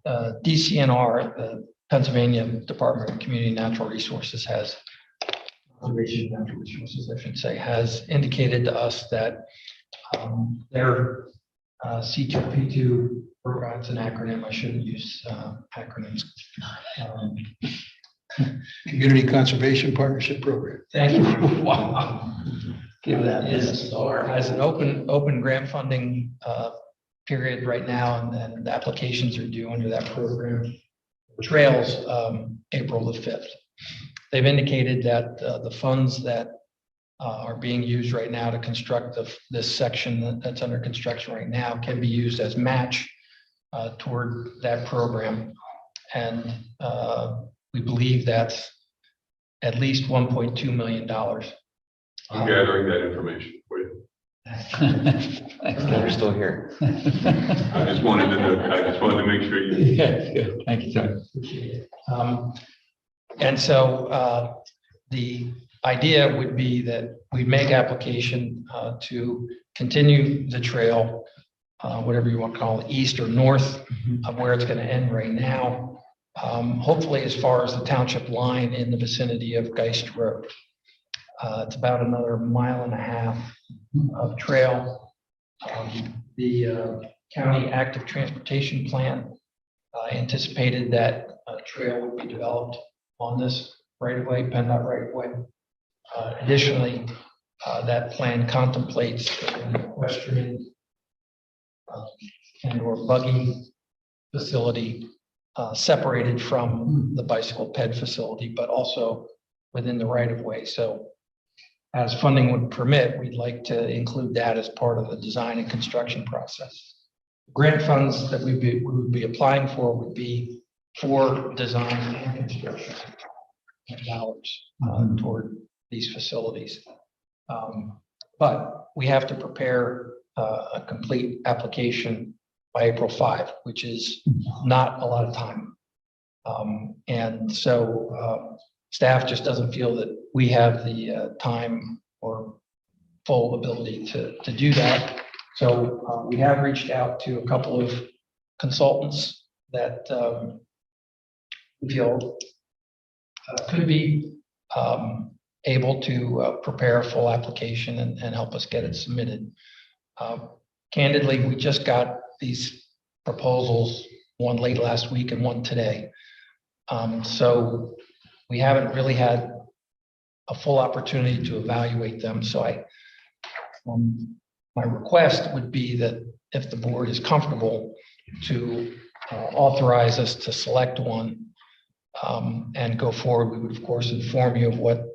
DCNR, the Pennsylvania Department of Community Natural Resources has has indicated to us that their C2P2 program, it's an acronym. I shouldn't use acronyms. Community Conservation Partnership Program. Thank you. Wow. Give that is as an open grant funding period right now, and then the applications are due under that program. Trails, April the 5th. They've indicated that the funds that are being used right now to construct this section that's under construction right now can be used as match toward that program. And we believe that's at least $1.2 million. I'm gathering that information for you. We're still here. I just wanted to make sure you. Yeah, thank you, John. And so the idea would be that we make application to continue the trail, whatever you want to call it, east or north of where it's going to end right now. Hopefully as far as the township line in the vicinity of Geist Road. It's about another 1.5 miles of trail. The county active transportation plan anticipated that a trail would be developed on this right of way, PennDOT right of way. Additionally, that plan contemplates an equestrian and or buggy facility separated from the bicycle ped facility, but also within the right of way. So as funding would permit, we'd like to include that as part of the design and construction process. Grant funds that we would be applying for would be for design and construction dollars toward these facilities. But we have to prepare a complete application by April 5, which is not a lot of time. And so staff just doesn't feel that we have the time or full ability to do that. So we have reached out to a couple of consultants that we feel could be able to prepare a full application and help us get it submitted. Candidly, we just got these proposals, one late last week and one today. So we haven't really had a full opportunity to evaluate them. So my request would be that if the board is comfortable to authorize us to select one and go forward, we would of course inform you of what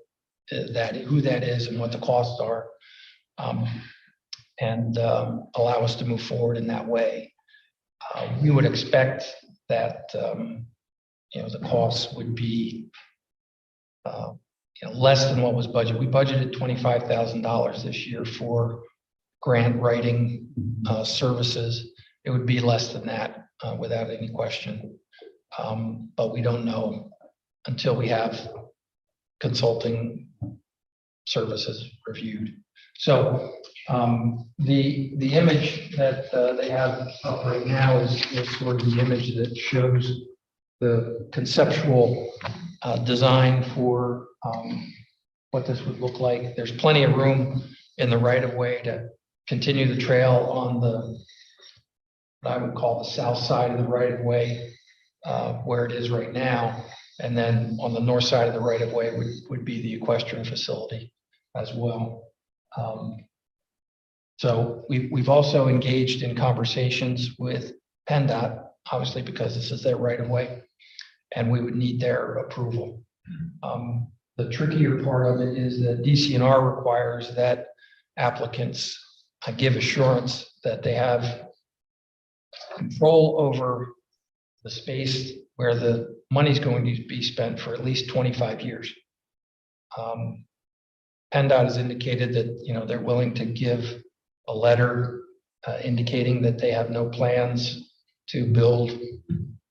who that is and what the costs are, and allow us to move forward in that way. We would expect that the costs would be less than what was budgeted. We budgeted $25,000 this year for grant writing services. It would be less than that without any question. But we don't know until we have consulting services reviewed. So the image that they have up right now is sort of the image that shows the conceptual design for what this would look like. There's plenty of room in the right of way to continue the trail on what I would call the south side of the right of way, where it is right now. And then on the north side of the right of way would be the equestrian facility as well. So we've also engaged in conversations with PennDOT, obviously because this is their right of way, and we would need their approval. The trickier part of it is that DCNR requires that applicants give assurance that they have control over the space where the money's going to be spent for at least 25 years. PennDOT has indicated that they're willing to give a letter indicating that they have no plans to build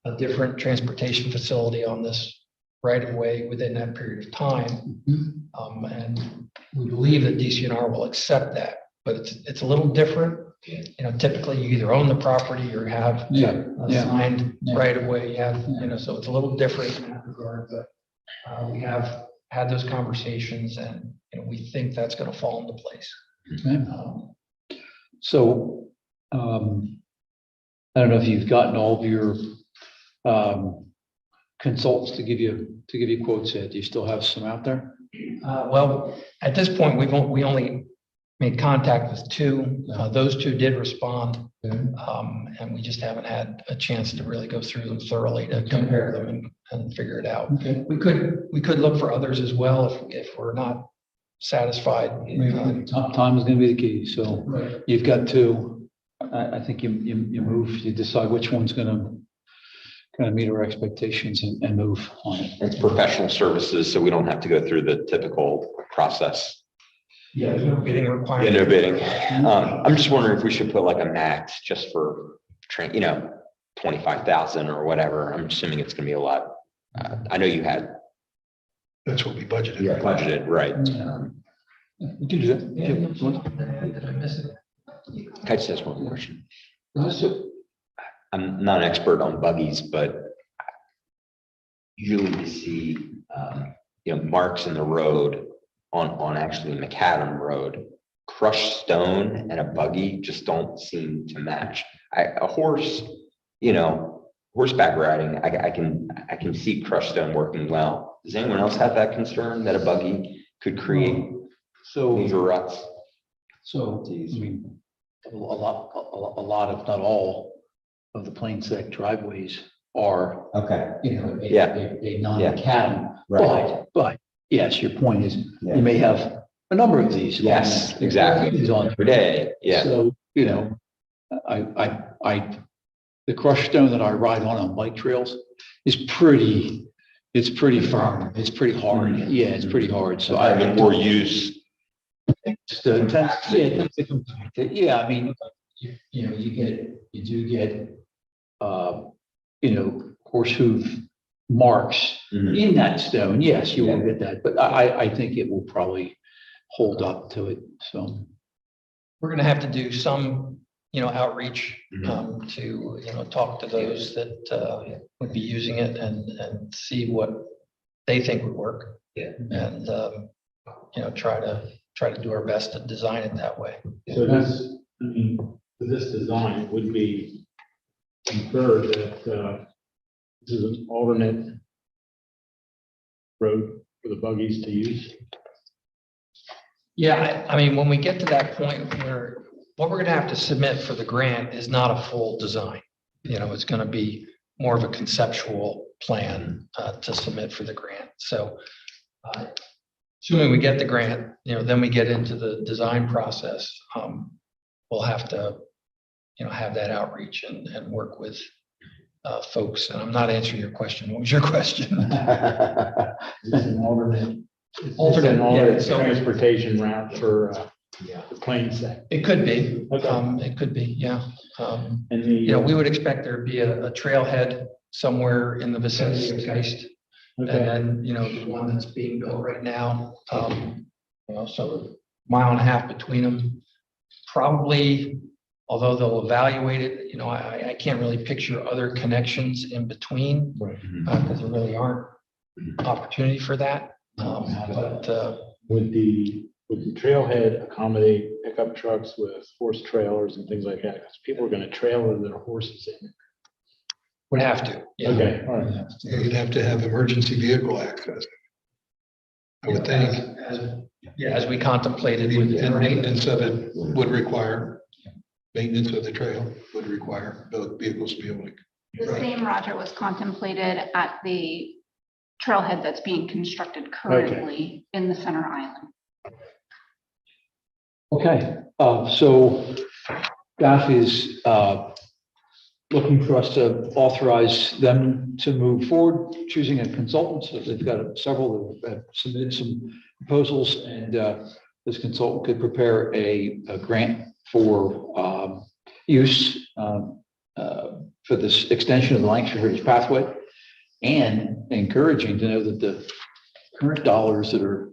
a different transportation facility on this right of way within that period of time. And we believe that DCNR will accept that, but it's a little different. Typically you either own the property or have a signed right of way. You have, so it's a little different in that regard, but we have had those conversations and we think that's going to fall into place. Okay. So I don't know if you've gotten all of your consultants to give you quotes yet. Do you still have some out there? Well, at this point, we only made contact with two. Those two did respond. And we just haven't had a chance to really go through them thoroughly to compare them and figure it out. Okay. We could look for others as well if we're not satisfied. Time is gonna be the key, so Right. you've got to, I think you move, you decide which one's gonna kind of meet our expectations and move on it. It's professional services, so we don't have to go through the typical process. Yeah, there's no bidding Yeah, requirement. no bidding. I'm just wondering if we should put like a max just for train, 25,000 or whatever. I'm assuming it's gonna be a lot. I know you had That's what we budgeted. budgeted, right? We can do that. Yeah, did I miss it? Can I just ask one question? I'm not an expert on buggies, but usually you see, marks in the road on actually Macadam Road. Crushed stone and a buggy just don't seem to match. A horse, horseback riding, I can see crushed stone working well. Does anyone else have that concern that a buggy could create major ruts? So, I mean, a lot, if not all, of the plain sick driveways are, Okay. a non-macadam. Right. But yes, your point is, you may have a number of these. Yes, exactly. These on Per day, yeah. So, the crushed stone that I ride on bike trails is pretty firm. It's pretty hard. Yeah, it's pretty hard. So I mean, more use. Yeah, I mean, you do get, horse hoof marks Mhm. in that stone. Yes, you will get that, but I think it will probably hold up to it. So. We're gonna have to do some, outreach, Mhm. to, talk to those that, would be using it and see what they think would work. Yeah. And, try to do our best to design it that way. So this design would be inferred that, this is an alternate road for the buggies to use. Yeah, I mean, when we get to that point where what we're gonna have to submit for the grant is not a full design. It's gonna be more of a conceptual plan to submit for the grant. So assuming we get the grant, then we get into the design process. We'll have to, have that outreach and work with folks. And I'm not answering your question. What was your question? It's an alternate. Alternate, yeah, so- Transportation route for, the plain sick. It could be, Okay. it could be, yeah. And the. We would expect there to be a trailhead somewhere in the vicinity of Geist. And Okay, then, the one that's being built right now, so a mile and a half between them. Probably, although they'll evaluate it, I can't really picture other connections in between, right. because there really aren't opportunity for that. But Would the trailhead accommodate pickup trucks with horse trailers and things like that? Because people are gonna trailer their horses in. would have to. Yeah. Okay, all right. You'd have to have emergency vehicle access. I would think. As we contemplated with. And maintenance of it would require, maintenance of the trail would require both vehicles to be able to. The same, Roger, was contemplated at the trailhead that's being constructed currently in the center island. Okay, so staff is looking for us to authorize them to move forward, choosing a consultant. So they've got several that have submitted some proposals, and this consultant could prepare a grant for use for this extension of the Lancaster Heritage Pathway, and encouraging to know that the current dollars that are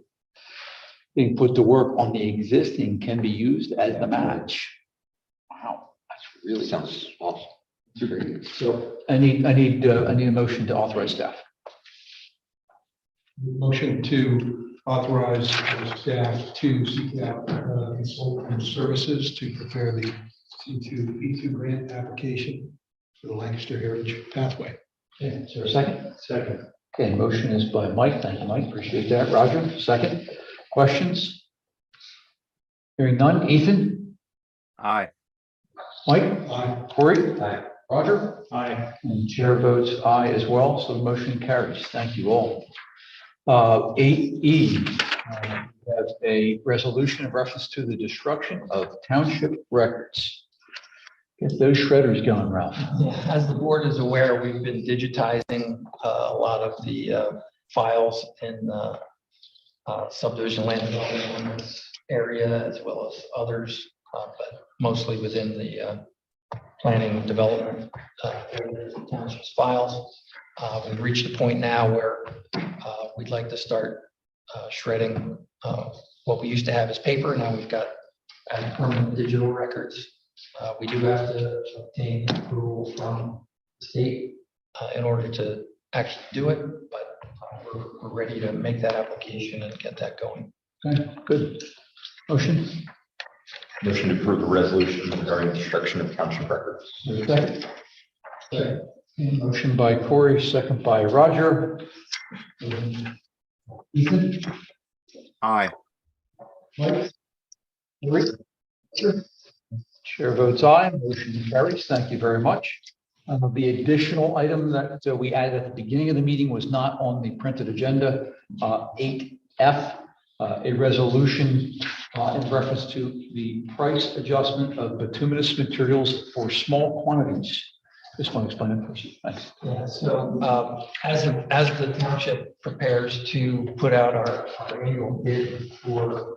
being put to work on the existing can be used as the match. Wow, that's really sounds awesome. Super good. So I need a motion to authorize staff. Motion to authorize the staff to seek out consultant services to prepare the C2E2 grant application for the Lancaster Heritage Pathway. Okay, is there a second? Second. Okay, motion is by Mike. Thank you, Mike. Appreciate that. Roger, second. Questions? Hearing none. Ethan? Aye. Mike? Aye. Corey? Aye. Roger? Aye. And chair votes aye as well, so the motion carries. Thank you all. 8E, we have a resolution in reference to the destruction of township records. Get those shredders going, Ralph. Yeah, as the board is aware, we've been digitizing a lot of the files in subdivision land development area as well as others, but mostly within the planning and development areas of township's files. We've reached a point now where we'd like to start shredding what we used to have as paper. Now we've got permanent digital records. We do have to obtain approval from the state in order to actually do it, but we're ready to make that application and get that going. Okay, good. Motion? Motion to approve the resolution regarding destruction of township records. Second. Motion by Corey, second by Roger. Ethan? Aye. Mike? Corey? Chair votes aye, motion carries. Thank you very much. The additional item that we added at the beginning of the meeting was not on the printed agenda. 8F, a resolution in reference to the price adjustment of bituminous materials for small quantities. Just want to explain it first. Thanks. Yeah, so as the township prepares to put out our annual bid for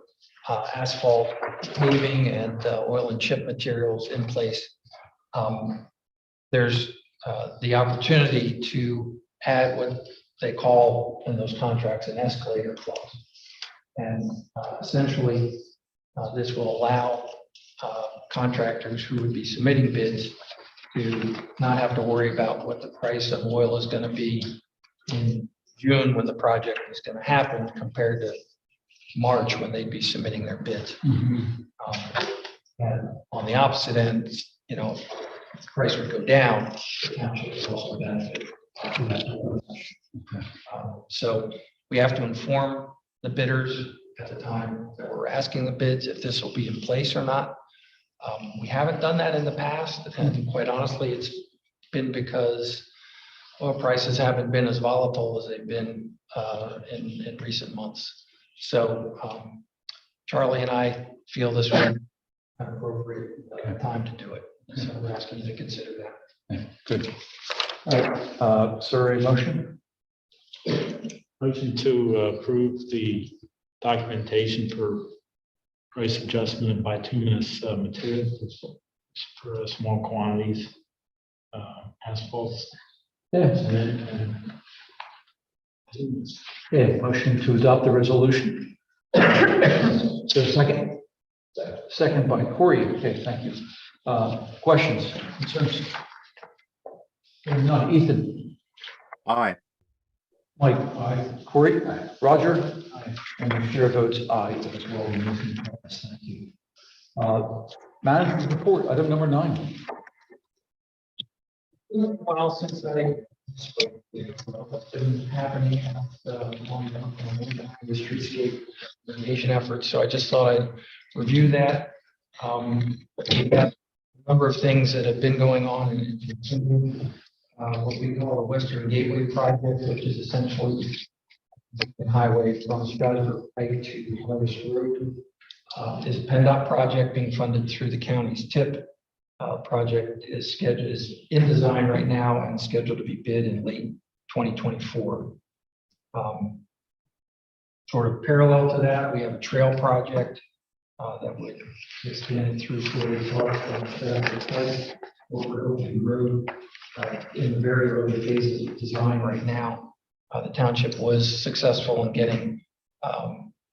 asphalt paving and oil and chip materials in place, there's the opportunity to add what they call in those contracts an escalator clause. And essentially, this will allow contractors who would be submitting bids to not have to worry about what the price of oil is going to be in June when the project is going to happen compared to March when they'd be submitting their bids. And on the opposite end, you know, if the price would go down, the township is also benefit. So we have to inform the bidders at the time that we're asking the bids if this will be in place or not. We haven't done that in the past, and quite honestly, it's been because oil prices haven't been as volatile as they've been in recent months. So Charlie and I feel this was an appropriate time to do it. So we're asking you to consider that. Good. All right, sir, a motion? Motion to approve the documentation for price adjustment of bituminous materials for small quantities, asphalts. Yeah, motion to adopt the resolution. Is there a second? Second by Corey. Okay, thank you. Questions, concerns? Hearing none. Ethan? Aye. Mike? Aye. Corey? Aye. Roger? Aye. And the chair votes aye as well. The motion carries. Thank you. Manager's report, item number 9. Well, since I spoke what's been happening on the streetscape remediation efforts, so I just thought I'd review that. We've got a number of things that have been going on in what we call the Western Gateway Project, which is essentially the highway from Strasburg Pike to Harvest Road. Is a PennDOT project being funded through the county's TIP. Project is in design right now and scheduled to be bid in late 2024. Sort of parallel to that, we have a trail project that would extend through Florida Park over Ocean Road in the very early phases of design right now. The township was successful in getting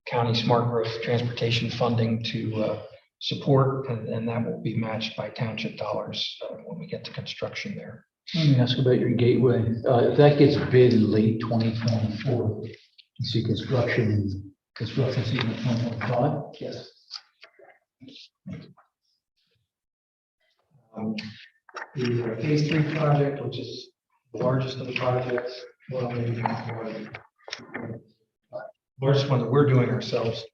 county smart growth transportation funding to support, and that will be matched by township dollars when we get to construction there. Let me ask about your gateway. If that gets bid in late 2024, you see construction season in 2025? Yes. The phase 3 project, which is the largest of the projects, well, maybe not the largest one that we're doing ourselves,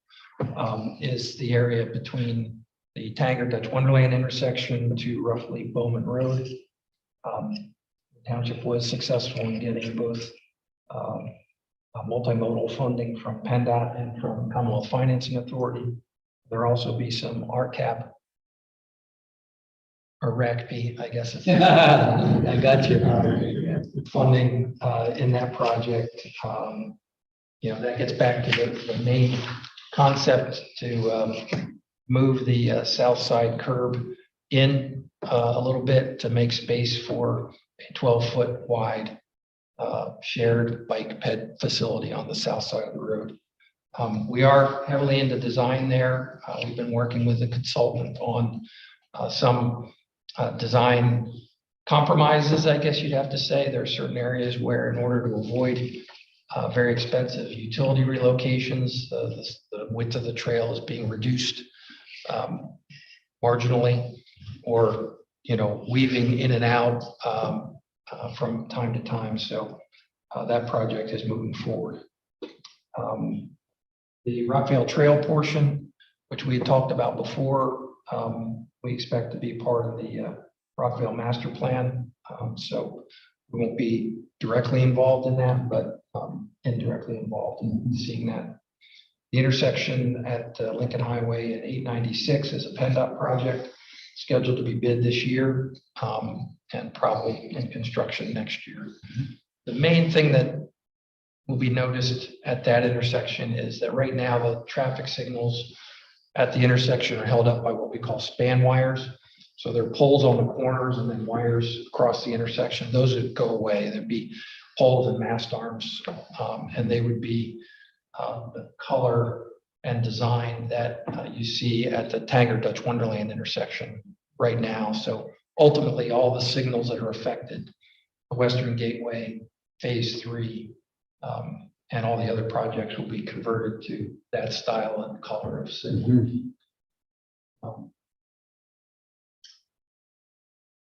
is the area between the Tanger Dutch Wonderland intersection to roughly Bowman Road. The Township was successful in getting both multimodal funding from PennDOT and from Commonwealth Financing Authority. There'll also be some RCAP or RACP, I guess. I got you. Funding in that project. That gets back to the main concept to move the south side curb in a little bit to make space for a 12-foot wide shared bike ped facility on the south side of the road. We are heavily into design there. We've been working with a consultant on some design compromises, I guess you'd have to say. There are certain areas where, in order to avoid very expensive utility relocations, the width of the trail is being reduced marginally, or weaving in and out from time to time. So that project is moving forward. The Rockvale Trail portion, which we had talked about before, we expect to be part of the Rockvale Master Plan. So we won't be directly involved in that, but indirectly involved in seeing that. The intersection at Lincoln Highway and 896 is a PennDOT project scheduled to be bid this year and probably in construction next year. The main thing that will be noticed at that intersection is that right now the traffic signals at the intersection are held up by what we call span wires. So there are poles on the corners and then wires across the intersection. Those would go away. There'd be poles and mast arms, and they would be the color and design that you see at the Tanger Dutch Wonderland intersection right now. So ultimately, all the signals that are affected, the Western Gateway, Phase 3, and all the other projects will be converted to that style and color of signal.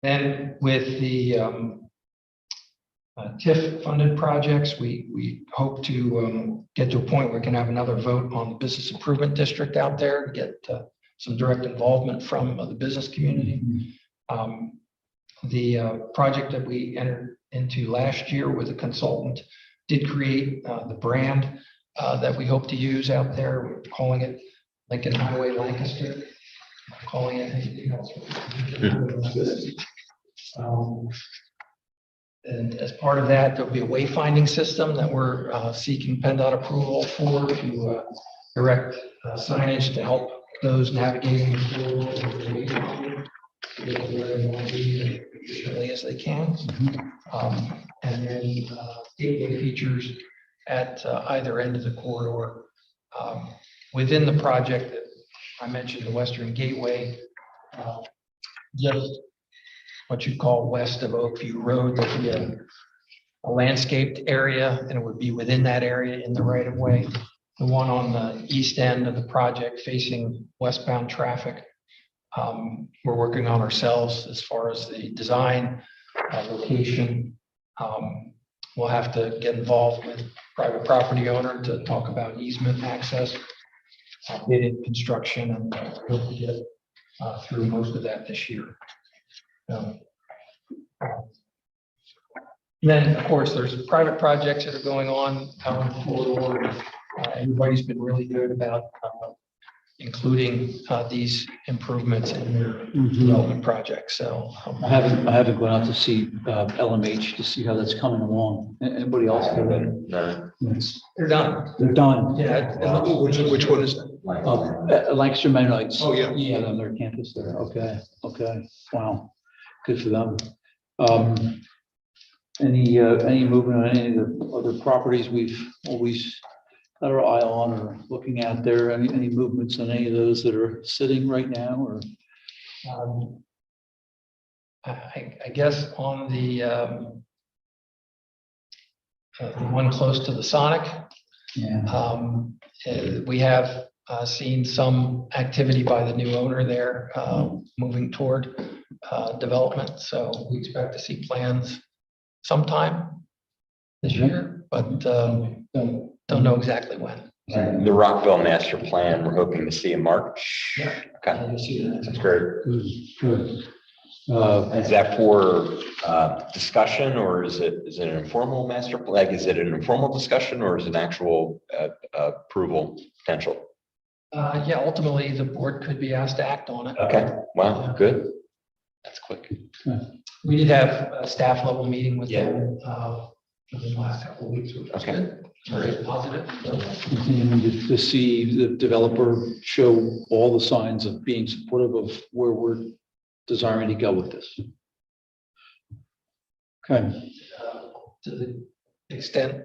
Then with the TIF funded projects, we hope to get to a point where we can have another vote on the business improvement district out there to get some direct involvement from the business community. The project that we entered into last year with a consultant did create the brand that we hope to use out there. We're calling it Lincoln Highway Lancaster, calling it anything else. And as part of that, there'll be a wayfinding system that we're seeking PennDOT approval for to direct signage to help those navigating the corridor to get to where they want to be as efficiently as they can. And then gateway features at either end of the corridor. Within the project that I mentioned, the Western Gateway, just what you call west of Oakview Road, there'll be a landscaped area, and it would be within that area in the right of way. The one on the east end of the project facing westbound traffic, we're working on ourselves as far as the design, location. We'll have to get involved with private property owner to talk about easement access, bidding, construction, and hope to get through most of that this year. Then, of course, there's private projects that are going on out in the corridor. Everybody's been really good about including these improvements in their development projects. So I haven't gone out to see LMH to see how that's coming along. Anybody else? No. they're done. They're done. Yeah. Which one is that? Lancaster Mennonites. Oh, yeah. Yeah, on their campus there. Okay. Wow. Good for them. Any movement on any of the other properties we've always got our eye on or looking at there? Any movements on any of those that are sitting right now, or? I guess on the one close to the Sonic, we have seen some activity by the new owner there, moving toward development. So we expect to see plans sometime this year, but don't know exactly when. The Rockville master plan, we're hoping to see in March. Yeah. Okay, You'll see that. that's great. Good. Is that for discussion, or is it an informal master, like, is it an informal discussion, or is it an actual approval potential? Yeah, ultimately, the board could be asked to act on it. Okay, wow, good. That's quick. We did have a staff level meeting with them within the last couple of weeks, which was Okay. good. Very positive. Continuing to see the developer show all the signs of being supportive of where we're desiring to go with this. Okay. To the extent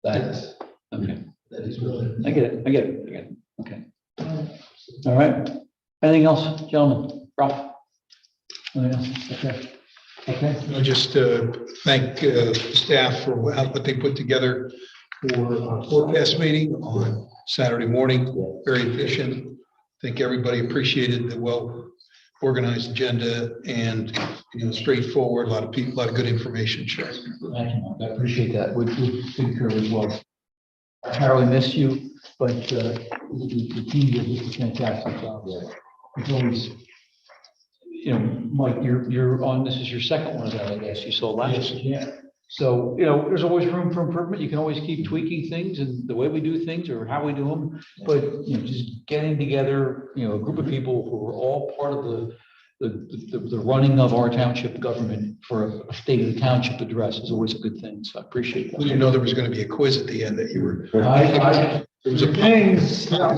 that Okay. that is really. I get it. Okay. All right. Anything else, gentlemen? Ralph? Anything else? Okay. I'll just thank staff for what they put together for our forecast meeting on Saturday morning. Very efficient. I think everybody appreciated the well-organized agenda and, straightforward, a lot of people, a lot of good information shared. I appreciate that. We concur as well. Harold, miss you, but the team did just a fantastic job. It's always, Mike, you're on, this is your second one of that, I guess. You saw last. Yes. So, there's always room for improvement. You can always keep tweaking things and the way we do things or how we do them. But, just getting together, a group of people who are all part of the running of our township government for a state of the township address is always a good thing. So I appreciate that. We didn't know there was going to be a quiz at the end that you were. I- It was a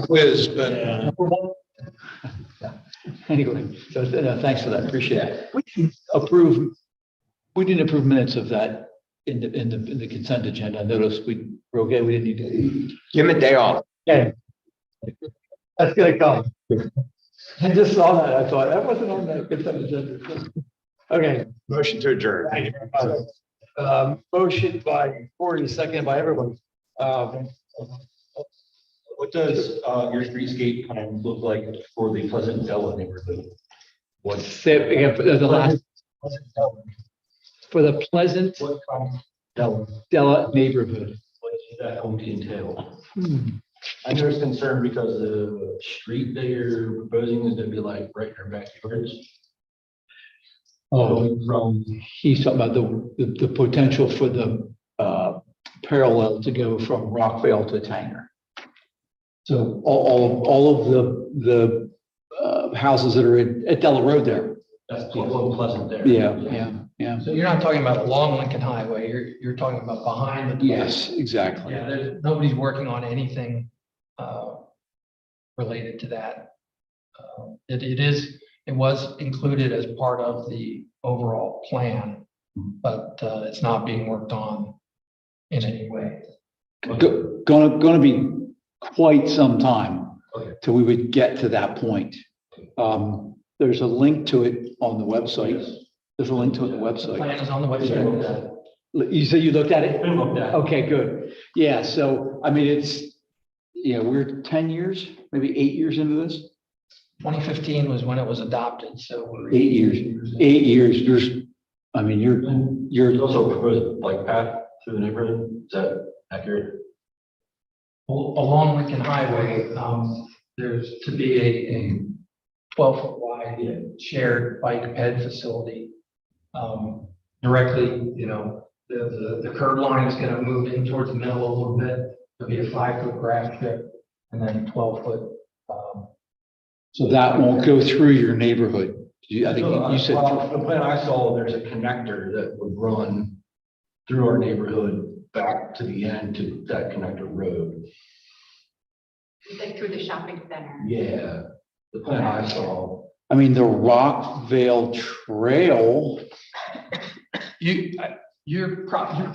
quiz, but. Anyway, so thanks for that. Appreciate it. We didn't approve minutes of that in the consent agenda. I noticed we're okay. We didn't need to. Give him a day off. Okay. That's gonna come. I just saw that. I thought that wasn't on the consent agenda. Okay. Motion to adjourn. Motion by Corey, second by everyone. What does your streetscape kind of look like for the Pleasant Della neighborhood? What's Say it again for the last, for the Pleasant what kind of Della? Della neighborhood. What is that going to entail? I know it's concerned because the street that you're proposing is gonna be like right in our backyards. Oh, From he's talking about the potential for the parallel to go from Rockvale to Tanger. So all of the houses that are at Della Road there. that's Pleasant there. Yeah. So you're not talking about along Lincoln Highway, you're talking about behind the. Yes, exactly. Yeah, nobody's working on anything related to that. It was included as part of the overall plan, but it's not being worked on in any way. Gonna be quite some time Okay. till we would get to that point. There's a link to it on the website. There's a link to it on the The website. plan is on the website. You said you looked at it? Been looked at. Okay, good. Yeah, so, I mean, we're 10 years, maybe 8 years into this? 2015 was when it was adopted, so. we're 8 years. 8 years, you're There's also a proposed bike path through the neighborhood. Is that accurate? Along Lincoln Highway, there's to be a 12-foot wide shared bike ped facility. Directly, the curb line is gonna move in towards the middle a little bit. There'll be a 5-foot grass strip and then 12-foot. so that won't go through your neighborhood. I think you said, Well, the plan I saw, there's a connector that would run through our neighborhood back to the end to that connector road. Like through the shopping center. Yeah, the plan I saw. I mean, the Rockvale Trail, You're probably.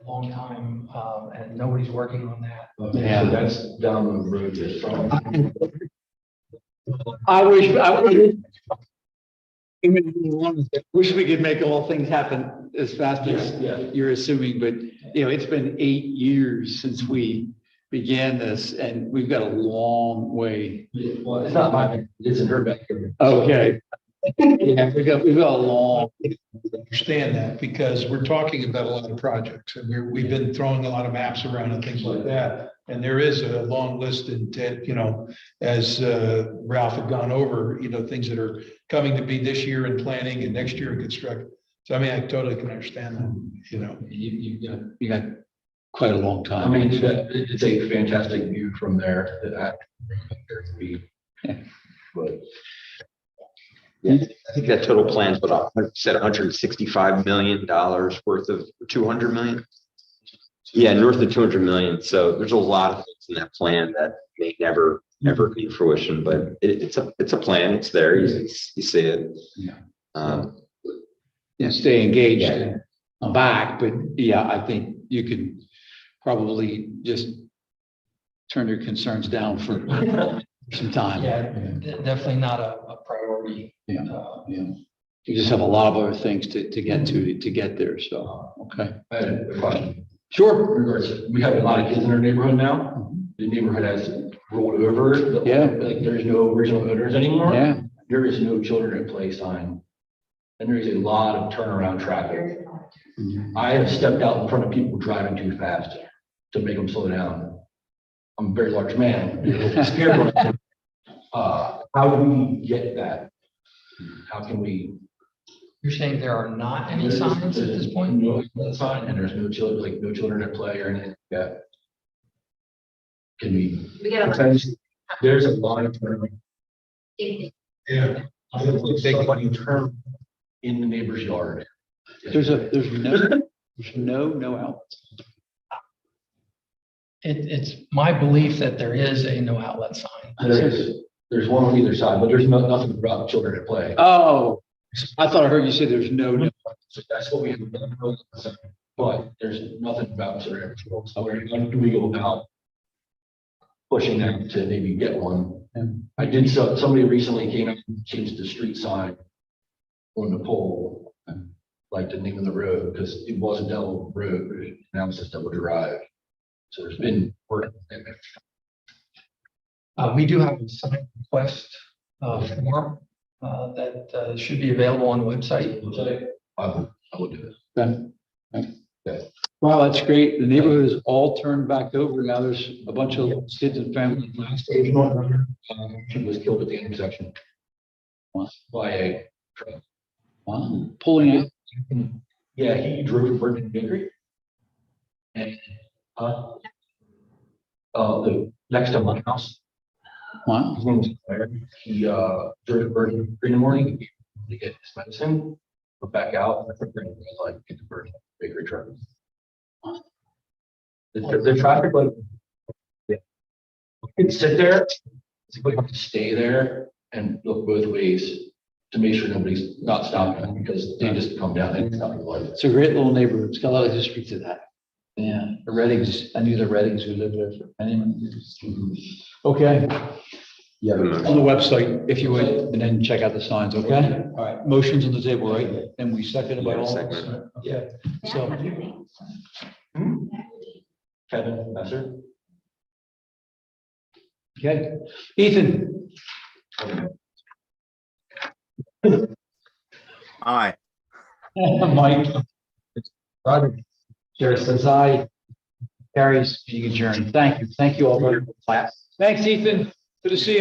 Long time, and nobody's working on that. Yeah. So that's down the road just from. I wish we could make all things happen as fast as Yeah. you're assuming, but it's been 8 years since we began this and we've got a long way. Well, it's not mine, it's in her backyard. Okay. Yeah, we've got a long, Understand that because we're talking about a lot of projects and we've been throwing a lot of maps around and things like that. And there is a long list and, as Ralph had gone over, things that are coming to be this year in planning and next year in construction. So I mean, I totally can understand that, you got quite a long I time. mean, it's a fantastic view from there. But Yeah, I think that total plan's about, said $165 million worth of 200 million. Yeah, north of 200 million. So there's a lot of things in that plan that may never come to fruition, but it's a plan. It's there. You see it. Yeah. Stay engaged back, but yeah, I think you could probably just turn your concerns down for some time. Yeah, definitely not a priority. Yeah. You just have a lot of other things to get there, so, okay. I had a question. Sure. In regards to- we have a lot of kids in our neighborhood now. The neighborhood has rolled over. Yeah. Like there's no original owners anymore. Yeah. There is no children at play sign. And there is a lot of turnaround traffic. I have stepped out in front of people driving too fast to make them slow down. I'm a very large man. I'm a little scared. How do we get that? How can we? You're saying there are not any signs at this point? No sign, and there's no children, like no children at play or anything like that. Can we? There's a lot of turnaround. yeah. I would like somebody turn in the neighbor's yard. There's no outlets. It's my belief that there is a no outlet sign. There's one on either side, but there's nothing about children at play. Oh, I thought I heard you say there's no. So that's what we have. But there's nothing about children at play. So where do we go about pushing them to maybe get one? I did, so somebody recently came out and changed the street sign on the pole, like the name of the road, because it wasn't Delaware Road, but now it's just Delaware Drive. So there's been work. We do have a sign request form that should be available on the website. I will do it. Okay. Wow, that's great. The neighborhood is all turned back over. Now there's a bunch of kids and families. She was killed at the intersection. Wow. By a truck. Wow, pulling it. Yeah, he drove to Burton Bakery. And, the next to my house. Wow. His name was Claire. He, drove to Burton Bakery in the morning to get his medicine, went back out. I think we're gonna like get the Burton Bakery truck. The traffic, like, yeah. You can sit there, you have to stay there and look both ways to make sure nobody's not stopping because they just come down and stop the light. It's a great little neighborhood. It's got a lot of history to that. Yeah, the Reddings, I knew the Reddings who lived there for many, many years. Okay. Yeah. On the website. If you would, and then check out the signs, okay? All right, motions on the table, right? And we second by all. Second. Okay, so, Kevin, Messer? okay, Ethan. Aye. Mike. Roger. Chair says aye. Carries, being adjourned. Thank you. Thank you all very much. Thanks, Ethan. Good to see you.